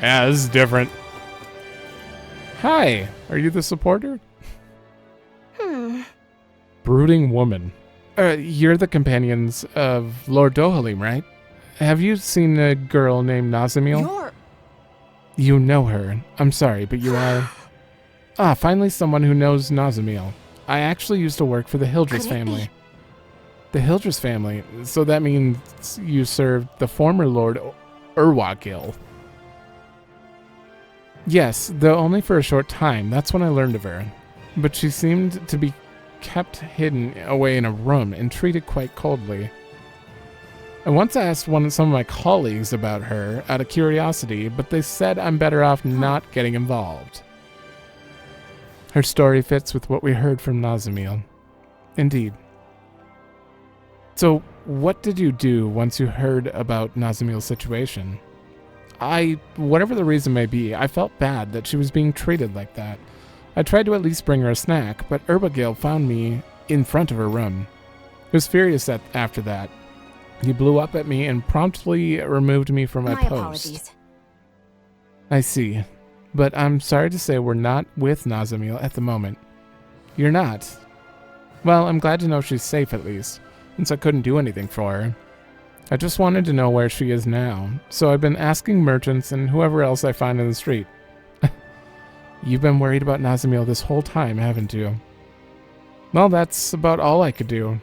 Speaker 7: Yeah, this is different. Hi, are you the supporter? Brooding woman. You're the companions of Lord Dohalim, right? Have you seen a girl named Nazamil? You know her. I'm sorry, but you are... finally someone who knows Nazamil. I actually used to work for the Hildress family. The Hildress family? So that means you served the former Lord Urwagil. Yes, though only for a short time. That's when I learned of her. But she seemed to be kept hidden away in a room and treated quite coldly. I once asked some of my colleagues about her out of curiosity, but they said I'm better off not getting involved. Her story fits with what we heard from Nazamil. Indeed. So, what did you do once you heard about Nazamil's situation? Whatever the reason may be, I felt bad that she was being treated like that. I tried to at least bring her a snack, but Urwagil found me in front of her room. He was furious after that. He blew up at me and promptly removed me from my post.
Speaker 4: Apologies.
Speaker 7: I see. But I'm sorry to say we're not with Nazamil at the moment. You're not? Well, I'm glad to know she's safe at least, since I couldn't do anything for her. I just wanted to know where she is now, so I've been asking merchants and whoever else I find in the street. You've been worried about Nazamil this whole time, haven't you? Well, that's about all I could do.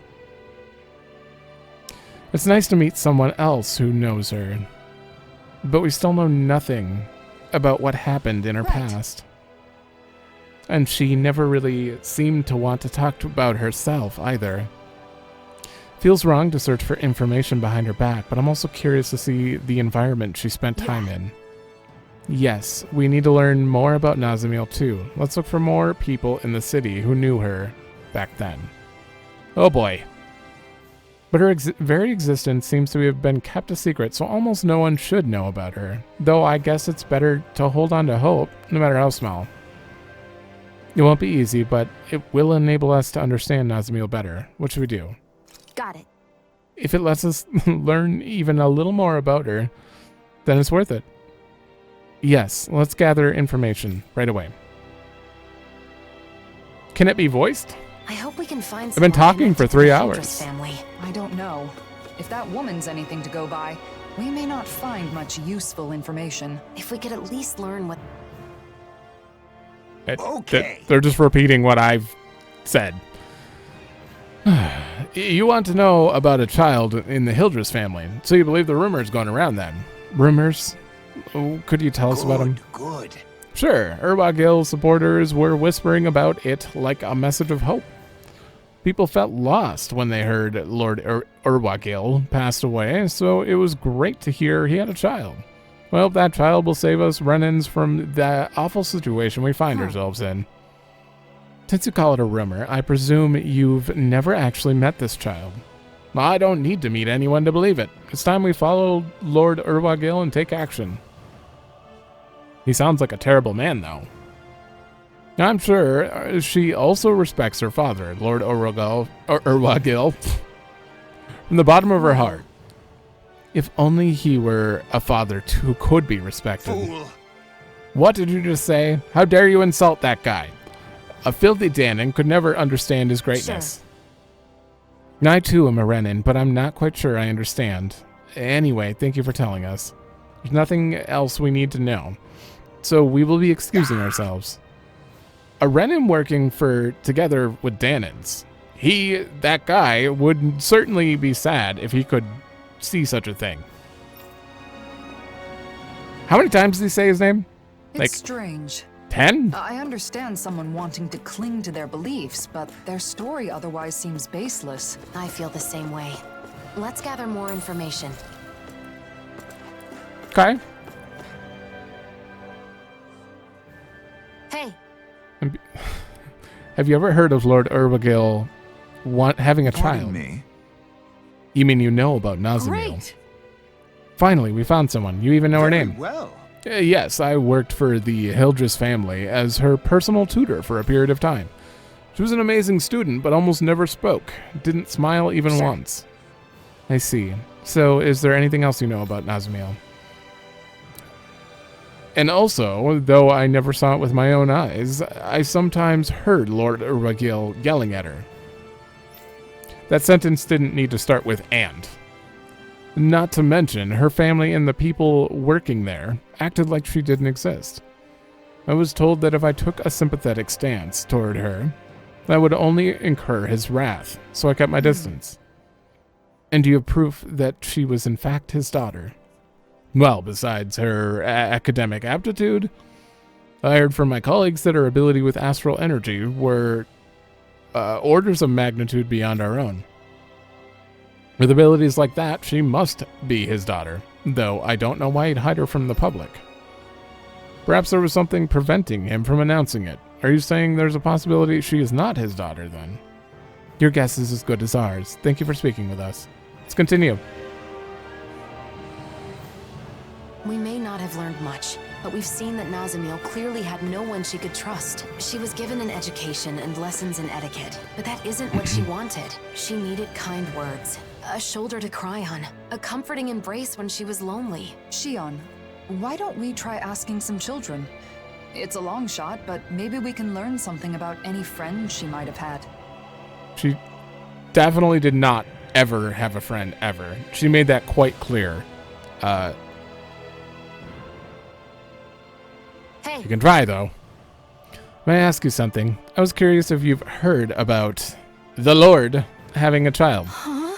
Speaker 7: It's nice to meet someone else who knows her, but we still know nothing about what happened in her past. And she never really seemed to want to talk about herself either. Feels wrong to search for information behind her back, but I'm also curious to see the environment she spent time in. Yes, we need to learn more about Nazamil too. Let's look for more people in the city who knew her back then. Oh boy. But her very existence seems to have been kept a secret, so almost no one should know about her. Though I guess it's better to hold on to hope, no matter how small. It won't be easy, but it will enable us to understand Nazamil better. What should we do?
Speaker 4: Got it.
Speaker 7: If it lets us learn even a little more about her, then it's worth it. Yes, let's gather information right away. Can it be voiced?
Speaker 4: I hope we can find.
Speaker 7: I've been talking for 3 hours.
Speaker 4: Family.
Speaker 6: I don't know. If that woman's anything to go by, we may not find much useful information.
Speaker 4: If we could at least learn what...
Speaker 7: Okay. They're just repeating what I've said. You want to know about a child in the Hildress family, so you believe the rumors going around then. Rumors? Oh, could you tell us about them?
Speaker 2: Good.
Speaker 7: Sure. Urwagil supporters were whispering about it like a message of hope. People felt lost when they heard Lord Urwagil passed away, so it was great to hear he had a child. Well, that child will save us Renans from the awful situation we find ourselves in. Since you call it a rumor, I presume you've never actually met this child. I don't need to meet anyone to believe it. It's time we follow Lord Urwagil and take action. He sounds like a terrible man, though. I'm sure she also respects her father, Lord Urwagil, from the bottom of her heart. If only he were a father who could be respected. Fool. What did you just say? How dare you insult that guy? A filthy Dahnan could never understand his greatness. Sure. I too am a Renan, but I'm not quite sure I understand. Anyway, thank you for telling us. There's nothing else we need to know, so we will be excusing ourselves. A Renan working together with Dahnans. That guy, would certainly be sad if he could see such a thing. How many times did he say his name?
Speaker 6: It's strange.
Speaker 7: 10?
Speaker 6: I understand someone wanting to cling to their beliefs, but their story otherwise seems baseless.
Speaker 4: I feel the same way. Let's gather more information.
Speaker 7: Okay.
Speaker 4: Hey.
Speaker 7: Have you ever heard of Lord Urwagil having a child?
Speaker 14: Me?
Speaker 7: You mean you know about Nazamil?
Speaker 14: Great.
Speaker 7: Finally, we found someone. You even know her name.
Speaker 14: Well.
Speaker 7: Yes, I worked for the Hildress family as her personal tutor for a period of time. She was an amazing student, but almost never spoke. Didn't smile even once. I see. So, is there anything else you know about Nazamil? And also, though I never saw it with my own eyes, I sometimes heard Lord Urwagil yelling at her. That sentence didn't need to start with "and." Not to mention, her family and the people working there acted like she didn't exist. I was told that if I took a sympathetic stance toward her, I would only incur his wrath, so I kept my distance. And do you have proof that she was in fact his daughter? Well, besides her academic aptitude, I heard from my colleagues that her ability with astral energy were orders of magnitude beyond our own. With abilities like that, she must be his daughter, though I don't know why he'd hide her from the public. Perhaps there was something preventing him from announcing it. Are you saying there's a possibility she is not his daughter, then? Your guess is as good as ours. Thank you for speaking with us. Let's continue.
Speaker 4: We may not have learned much, but we've seen that Nazamil clearly had no one she could trust. She was given an education and lessons in etiquette, but that isn't what she wanted. She needed kind words, a shoulder to cry on, a comforting embrace when she was lonely.
Speaker 6: Shion, why don't we try asking some children? It's a long shot, but maybe we can learn something about any friends she might have had.
Speaker 7: She definitely did not ever have a friend, ever. She made that quite clear.
Speaker 4: Hey.
Speaker 7: You can try, though. May I ask you something? I was curious if you've heard about the Lord having a child.
Speaker 8: Huh?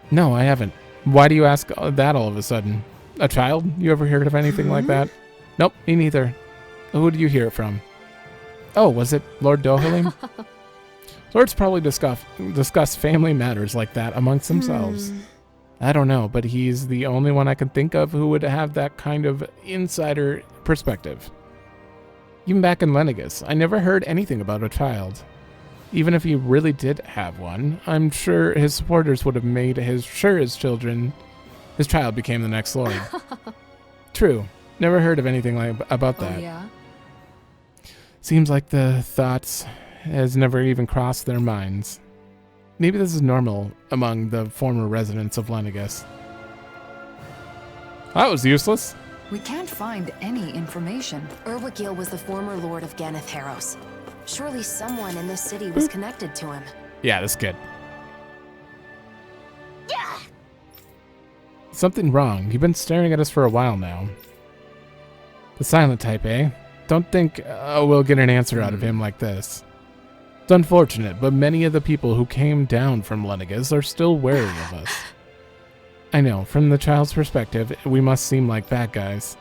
Speaker 7: No, I haven't. Why do you ask that all of a sudden? A child? You ever heard of anything like that? Nope, me neither. Who did you hear it from? Oh, was it Lord Dohalim? Lords probably discuss family matters like that amongst themselves. I don't know, but he's the only one I can think of who would have that kind of insider perspective. Even back in Lenegus, I never heard anything about a child. Even if he really did have one, I'm sure his supporters would have made his child became the next Lord. True. Never heard of anything about that.
Speaker 6: Oh, yeah?
Speaker 7: Seems like the thoughts has never even crossed their minds. Maybe this is normal among the former residents of Lenegus. That was useless.
Speaker 6: We can't find any information.
Speaker 4: Urwagil was the former Lord of Ganatheros. Surely someone in this city was connected to him.
Speaker 7: Yeah, this kid. Something wrong. You've been staring at us for a while now. The silent type, eh? Don't think we'll get an answer out of him like this. It's unfortunate, but many of the people who came down from Lenegus are still wary of us. I know, from the child's perspective, we must seem like bad guys.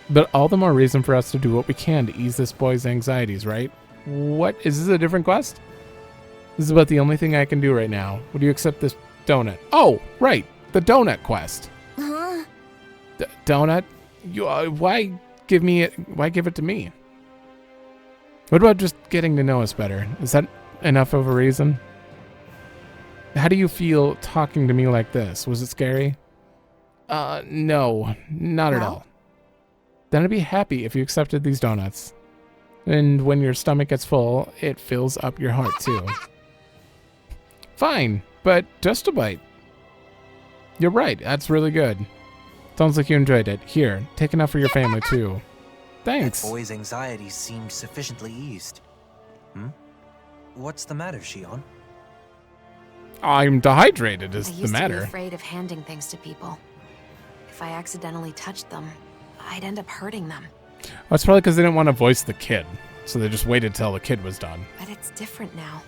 Speaker 7: But all the more reason for us to do what we can to ease this boy's anxieties, right? What? Is this a different quest? This is about the only thing I can do right now. Would you accept this donut? Oh, right. The donut quest.
Speaker 8: Huh?
Speaker 7: Donut? You, why give it to me? What about just getting to know us better? Is that enough of a reason? How do you feel talking to me like this? Was it scary? No, not at all. Then I'd be happy if you accepted these donuts. And when your stomach gets full, it fills up your heart too. Fine, but just a bite. You're right, that's really good. Sounds like you enjoyed it. Here, take enough for your family too. Thanks.
Speaker 1: That boy's anxieties seem sufficiently eased. What's the matter, Shion?
Speaker 7: I'm dehydrated is
Speaker 4: I
Speaker 7: the
Speaker 4: used to
Speaker 7: matter.
Speaker 4: be afraid of handing things to people. If I accidentally touched them, I'd end up hurting them.
Speaker 7: That's probably because they didn't want to voice the kid, so they just waited till the kid was done.
Speaker 4: But it's different now.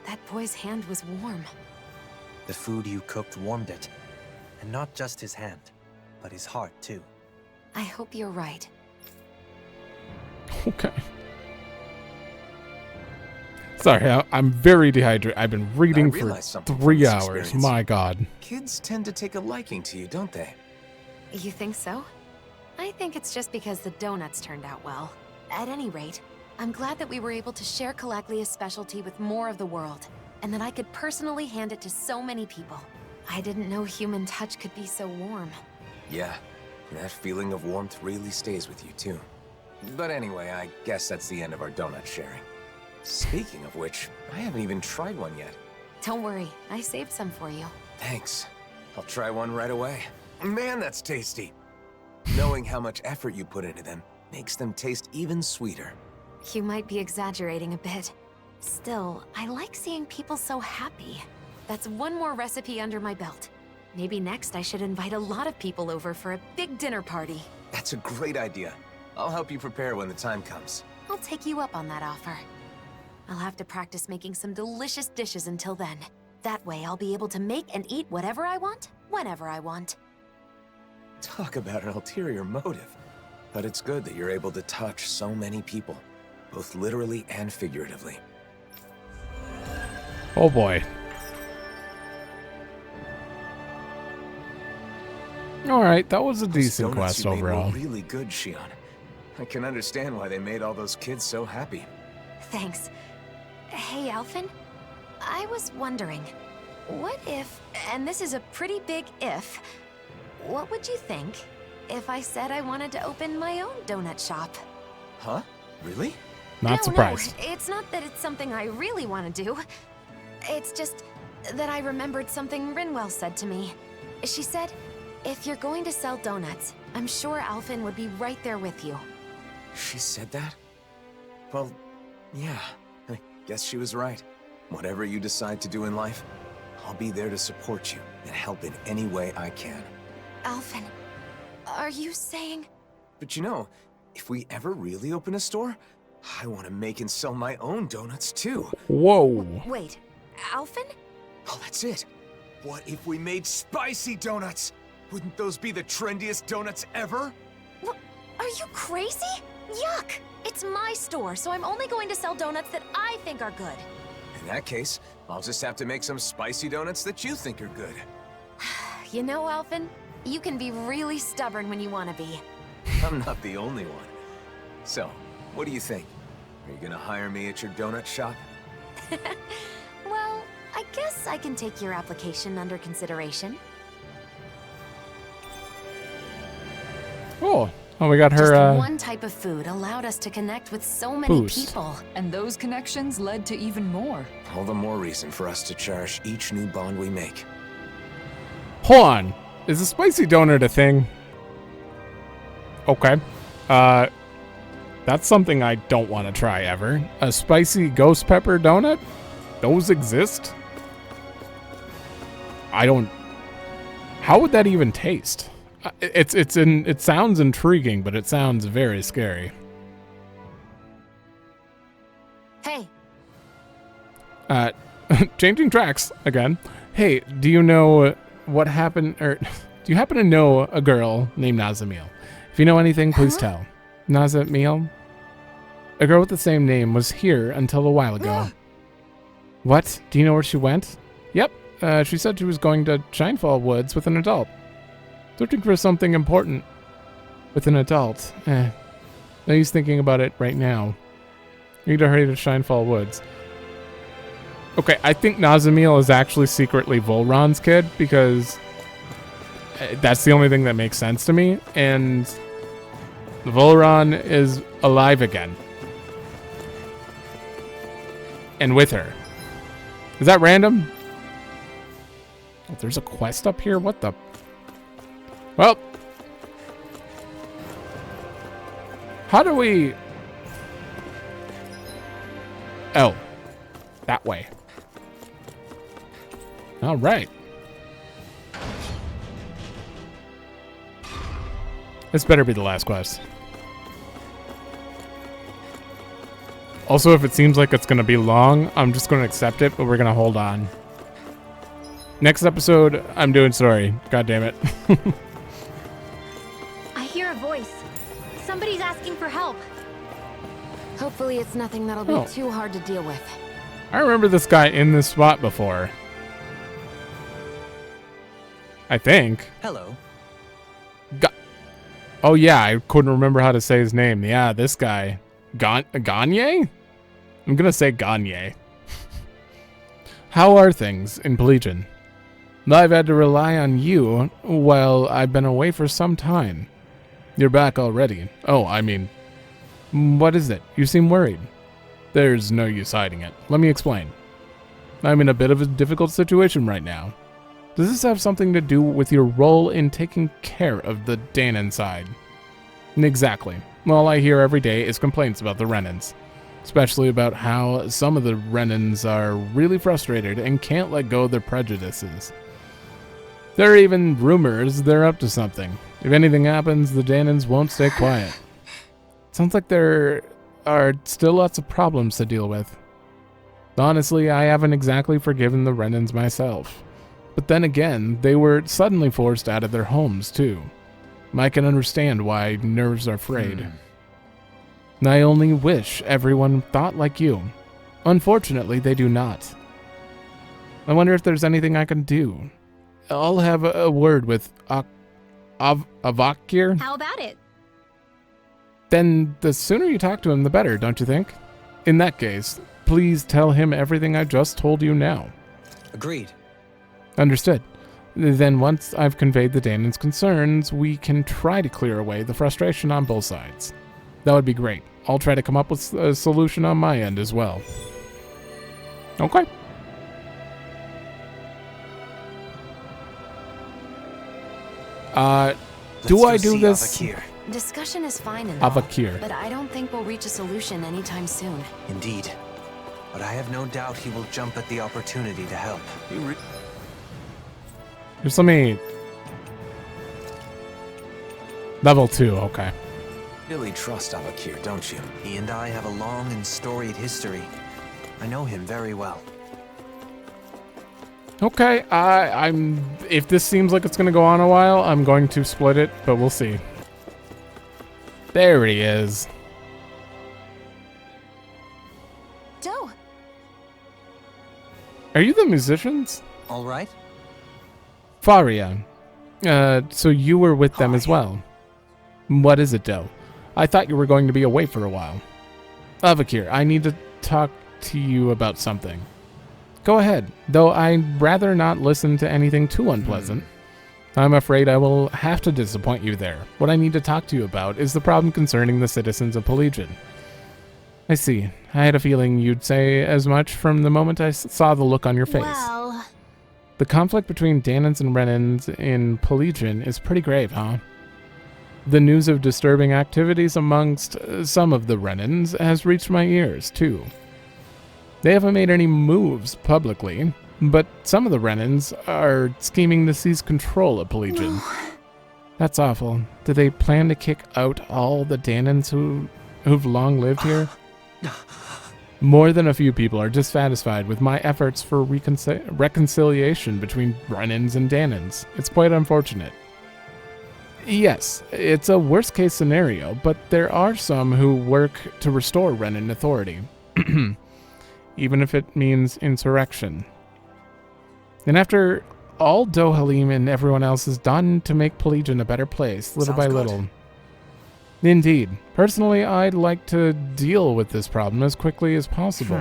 Speaker 4: That boy's hand was warm.
Speaker 1: The food you cooked warmed it. And not just his hand, but his heart too.
Speaker 4: I hope you're right.
Speaker 7: Okay. Sorry, I'm very dehydrated. I've been reading for 3 hours. My God.
Speaker 2: Kids tend to take a liking to you, don't they?
Speaker 4: You think so? I think it's just because the donuts turned out well. At any rate, I'm glad that we were able to share Calaglia's specialty with more of the world, and that I could personally hand it to so many people. I didn't know human touch could be so warm.
Speaker 2: Yeah, that feeling of warmth really stays with you too. But anyway, I guess that's the end of our donut sharing. Speaking of which, I haven't even tried one yet.
Speaker 4: Don't worry, I saved some for you.
Speaker 2: Thanks. I'll try one right away. Man, that's tasty. Knowing how much effort you put into them makes them taste even sweeter.
Speaker 4: You might be exaggerating a bit. Still, I like seeing people so happy. That's one more recipe under my belt. Maybe next I should invite a lot of people over for a big dinner party.
Speaker 2: That's a great idea. I'll help you prepare when the time comes.
Speaker 4: I'll take you up on that offer. I'll have to practice making some delicious dishes until then. That way I'll be able to make and eat whatever I want, whenever I want.
Speaker 2: Talk about an ulterior motive. But it's good that you're able to touch so many people, both literally and figuratively.
Speaker 7: Oh boy. Alright, that was a decent quest overall.
Speaker 2: Were really good, Shion. I can understand why they made all those kids so happy.
Speaker 4: Thanks. Hey, Alphen? I was wondering, what if, and this is a pretty big if, what would you think if I said I wanted to open my own donut shop?
Speaker 2: Huh? Really?
Speaker 7: Not surprised.
Speaker 4: No, it's not that it's something I really want to do. It's just that I remembered something Rinwell said to me. She said, if you're going to sell donuts, I'm sure Alphen would be right there with you.
Speaker 2: She said that? Well, yeah. I guess she was right. Whatever you decide to do in life, I'll be there to support you and help in any way I can.
Speaker 4: Alphen, are you saying...
Speaker 2: But you know, if we ever really open a store, I want to make and sell my own donuts too.
Speaker 7: Whoa.
Speaker 4: Wait, Alphen?
Speaker 2: Oh, that's it. What if we made spicy donuts? Wouldn't those be the trendiest donuts ever?
Speaker 4: What? Are you crazy? Yuck! It's my store, so I'm only going to sell donuts that I think are good.
Speaker 2: In that case, I'll just have to make some spicy donuts that you think are good.
Speaker 4: You know, Alphen, you can be really stubborn when you want to be.
Speaker 2: I'm not the only one. So, what do you think? Are you gonna hire me at your donut shop?
Speaker 4: Well, I guess I can take your application under consideration.
Speaker 7: Cool. Oh, we got her,
Speaker 4: Just one type of food allowed us to connect with so many
Speaker 7: boost.
Speaker 4: people.
Speaker 6: And those connections led to even more.
Speaker 2: All the more reason for us to cherish each new bond we make.
Speaker 7: Hold on. Is a spicy donut a thing? Okay. That's something I don't want to try ever. A spicy ghost pepper donut? Those exist? I don't... How would that even taste? It sounds intriguing, but it sounds very scary.
Speaker 4: Hey.
Speaker 7: Changing tracks again. Hey, do you know what happened, or do you happen to know a girl named Nazamil? If you know anything, please tell. Nazamil? A girl with the same name was here until a while ago. What? Do you know where she went? Yep. She said she was going to Shinefall Woods with an adult. Searching for something important with an adult. No use thinking about it right now. You need to hurry to Shinefall Woods. Okay, I think Nazamil is actually secretly Volron's kid because that's the only thing that makes sense to me. And Volron is alive again. And with her. Is that random? Oh, there's a quest up here? What the... Well, how do we... Oh, that way. All right. This better be the last quest. Also, if it seems like it's going to be long, I'm just going to accept it, but we're going to hold on. Next episode, I'm doing story. God damn it.
Speaker 3: I hear a voice. Somebody's asking for help.
Speaker 4: Hopefully it's nothing that'll be too hard to deal with.
Speaker 7: I remember this guy in this spot before. I think.
Speaker 1: Hello.
Speaker 7: Oh yeah, I couldn't remember how to say his name. Yeah, this guy. Gagne? I'm gonna say Gagne. How are things in Pelegion? I've had to rely on you while I've been away for some time. You're back already. Oh, I mean, what is it? You seem worried. There's no use hiding it. Let me explain. I'm in a bit of a difficult situation right now. Does this have something to do with your role in taking care of the Dahnan side? Exactly. All I hear every day is complaints about the Renans. Especially about how some of the Renans are really frustrated and can't let go of their prejudices. There are even rumors they're up to something. If anything happens, the Dahnans won't stay quiet. Sounds like there are still lots of problems to deal with. Honestly, I haven't exactly forgiven the Renans myself. But then again, they were suddenly forced out of their homes, too. I can understand why nerves are frayed. I only wish everyone thought like you. Unfortunately, they do not. I wonder if there's anything I can do. I'll have a word with Avakir.
Speaker 3: How about it?
Speaker 7: Then the sooner you talk to him, the better, don't you think? In that case, please tell him everything I just told you now.
Speaker 1: Agreed.
Speaker 7: Understood. Then once I've conveyed the Dahnan's concerns, we can try to clear away the frustration on both sides. That would be great. I'll try to come up with a solution on my end as well. Okay. Do I do this?
Speaker 1: Avakir.
Speaker 4: Discussion is fine and all,
Speaker 7: Avakir.
Speaker 4: but I don't think we'll reach a solution anytime soon.
Speaker 1: Indeed. but I have no doubt he will jump at the opportunity to help.
Speaker 7: Just let me... Level 2, okay.
Speaker 2: Really trust Avakir, don't you?
Speaker 1: He and I have a long and storied history. I know him very well.
Speaker 7: Okay, I'm... If this seems like it's going to go on a while, I'm going to split it, but we'll see. There he is.
Speaker 4: Doe.
Speaker 7: Are you the musicians?
Speaker 1: All right.
Speaker 7: Faria. So you were with them as well. What is it, Doe? I thought you were going to be away for a while. Avakir, I need to talk to you about something. Go ahead, though I'd rather not listen to anything too unpleasant. I'm afraid I will have to disappoint you there. What I need to talk to you about is the problem concerning the citizens of Pelegion. I see. I had a feeling you'd say as much from the moment I saw the look on your face.
Speaker 3: Well...
Speaker 7: The conflict between Dahnans and Renans in Pelegion is pretty grave, huh? The news of disturbing activities amongst some of the Renans has reached my ears, too. They haven't made any moves publicly, but some of the Renans are scheming to seize control of Pelegion. That's awful. Do they plan to kick out all the Dahnans who've long lived here? More than a few people are dissatisfied with my efforts for reconciliation between Renans and Dahnans. It's quite unfortunate. Yes, it's a worst-case scenario, but there are some who work to restore Renan authority, even if it means insurrection. And after all Dohalim and everyone else has done to make Pelegion a better place, little by little. Indeed. Personally, I'd like to deal with this problem as quickly as possible.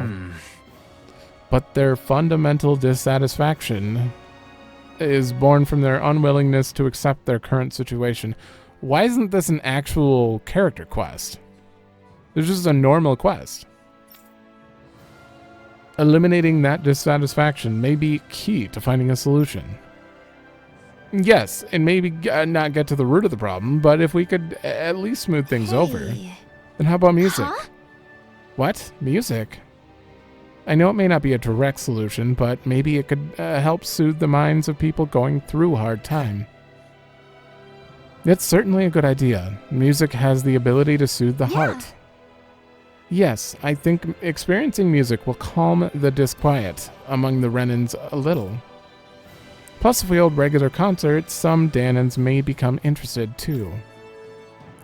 Speaker 7: But their fundamental dissatisfaction is born from their unwillingness to accept their current situation. Why isn't this an actual character quest? It's just a normal quest. Eliminating that dissatisfaction may be key to finding a solution. Yes, and maybe not get to the root of the problem, but if we could at least smooth things over. Then how about music?
Speaker 3: Huh?
Speaker 7: What? Music? I know it may not be a direct solution, but maybe it could help soothe the minds of people going through a hard time. It's certainly a good idea. Music has the ability to soothe the heart. Yes, I think experiencing music will calm the disquiet among the Renans a little. Plus, if we hold regular concerts, some Dahnans may become interested too.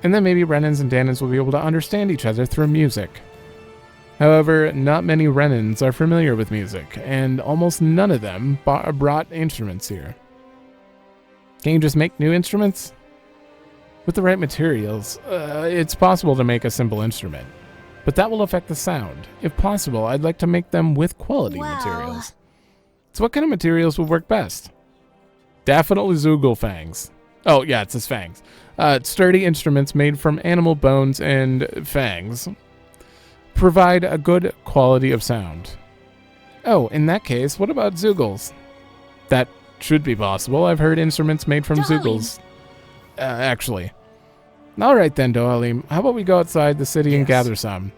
Speaker 7: And then maybe Renans and Dahnans will be able to understand each other through music. However, not many Renans are familiar with music, and almost none of them brought instruments here. Can you just make new instruments? With the right materials, it's possible to make a simple instrument. But that will affect the sound. If possible, I'd like to make them with quality materials. So what kind of materials would work best? Definitely Zoogle fangs. Oh, yeah, it says fangs. Sturdy instruments made from animal bones and fangs provide a good quality of sound. Oh, in that case, what about Zoogles? That should be possible. I've heard instruments made from Zoogles. Actually. Alright then, Dohalim. How about we go outside the city and gather some?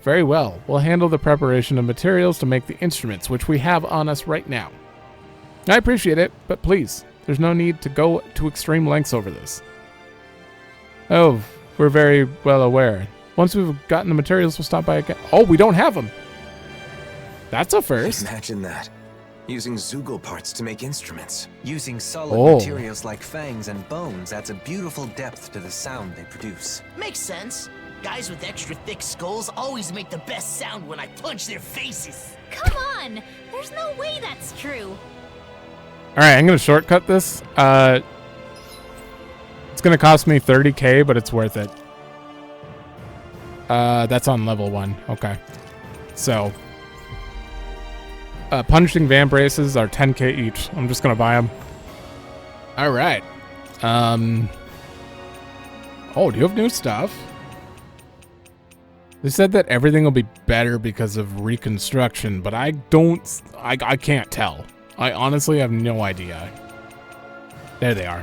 Speaker 7: Very well. We'll handle the preparation of materials to make the instruments, which we have on us right now. I appreciate it, but please, there's no need to go to extreme lengths over this. Oh, we're very well aware. Once we've gotten the materials, we'll stop by again. Oh, we don't have them! That's a first.
Speaker 2: Imagine that. Using Zoogle parts to make instruments.
Speaker 1: Using solid materials like fangs and bones adds a beautiful depth to the sound they produce.
Speaker 5: Makes sense. Guys with extra thick skulls always make the best sound when I punch their faces.
Speaker 3: Come on! There's no way that's true.
Speaker 7: Alright, I'm going to shortcut this. It's going to cost me 30k, but it's worth it. That's on level 1. Okay. So, punishing vambraces are 10k each. I'm just going to buy them. Alright. Oh, do you have new stuff? They said that everything will be better because of reconstruction, but I can't tell. I honestly have no idea. There they are.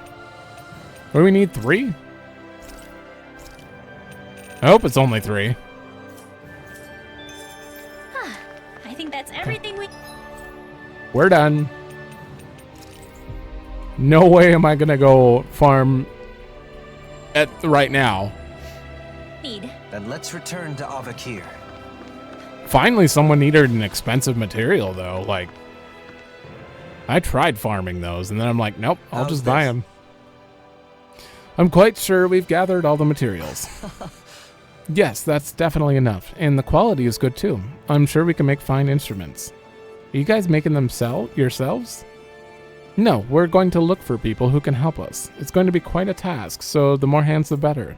Speaker 7: What do we need? 3? I hope it's only 3. We're done. No way am I gonna go farm right now.
Speaker 1: Then let's return to Avakir.
Speaker 7: Finally, someone needed an expensive material, though. Like, I tried farming those, and then I'm like, nope, I'll just buy them. I'm quite sure we've gathered all the materials. Yes, that's definitely enough, and the quality is good, too. I'm sure we can make fine instruments. Are you guys making them yourselves? No, we're going to look for people who can help us. It's going to be quite a task, so the more hands, the better.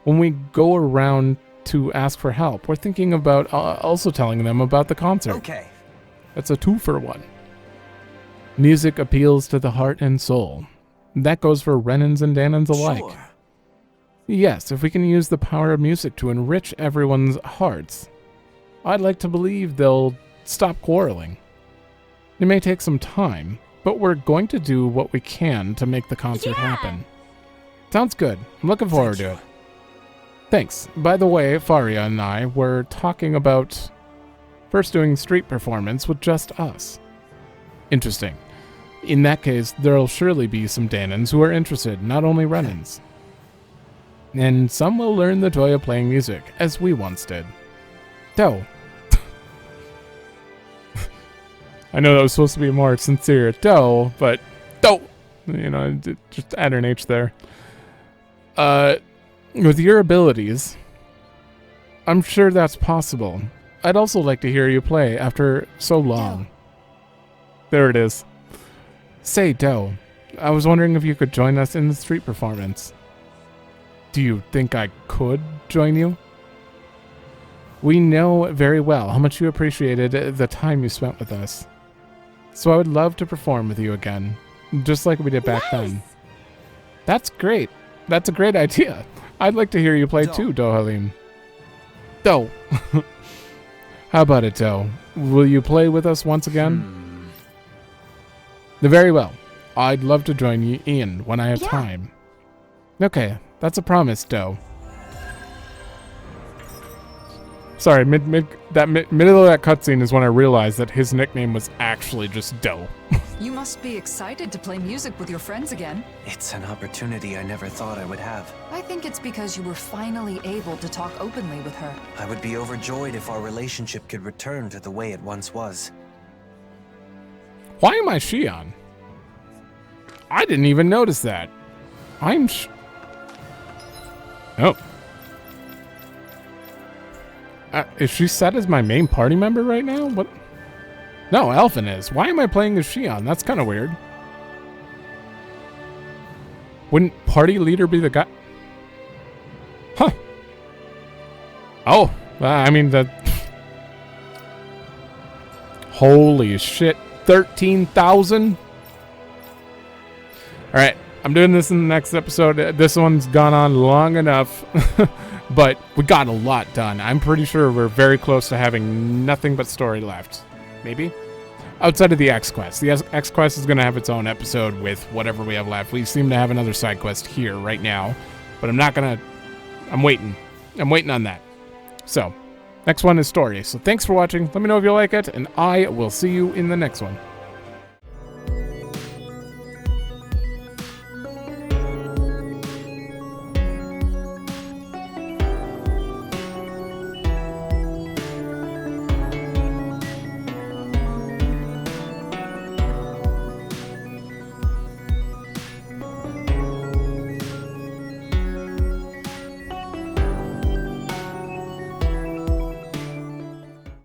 Speaker 7: When we go around to ask for help, we're thinking about also telling them about the concert.
Speaker 1: Okay.
Speaker 7: That's a 2-for-1. Music appeals to the heart and soul. That goes for Renans and Dahnans alike.
Speaker 1: Sure.
Speaker 7: Yes, if we can use the power of music to enrich everyone's hearts, I'd like to believe they'll stop quarreling. It may take some time, but we're going to do what we can to make the concert happen. Sounds good. I'm looking forward to it. Thanks. By the way, Faria and I were talking about first doing street performance with just us. Interesting. In that case, there'll surely be some Dahnans who are interested, not only Renans. And some will learn the joy of playing music, as we once did. Doe. I know that was supposed to be more sincere. Doe, but Doe! You know, just add an H there. With your abilities, I'm sure that's possible. I'd also like to hear you play after so long. There it is. Say, Doe, I was wondering if you could join us in the street performance. Do you think I could join you? We know very well how much you appreciated the time you spent with us. So I would love to perform with you again, just like we did back then. That's great. That's a great idea. I'd like to hear you play too, Dohalim. Doe. How about it, Doe? Will you play with us once again? Very well. I'd love to join you in when I have time. Okay, that's a promise, Doe. Sorry, middle of that cutscene is when I realized that his nickname was actually just Doe.
Speaker 6: You must be excited to play music with your friends again.
Speaker 1: It's an opportunity I never thought I would have.
Speaker 6: I think it's because you were finally able to talk openly with her.
Speaker 1: I would be overjoyed if our relationship could return to the way it once was.
Speaker 7: Why am I Shion? I didn't even notice that. I'm Oh. Is she set as my main party member right now? What? No, Alphen is. Why am I playing as Shion? That's kind of weird. Wouldn't party leader be the guy? Huh. Oh, I mean that. Holy shit. 13,000? Alright, I'm doing this in the next episode. This one's gone on long enough. But we got a lot done. I'm pretty sure we're very close to having nothing but story left. Maybe? Outside of the X Quest. The X Quest is going to have its own episode with whatever we have left. We seem to have another side quest here right now. But I'm not going to... I'm waiting. I'm waiting on that. So, next one is story. So thanks for watching. Let me know if you like it. And I will see you in the next one.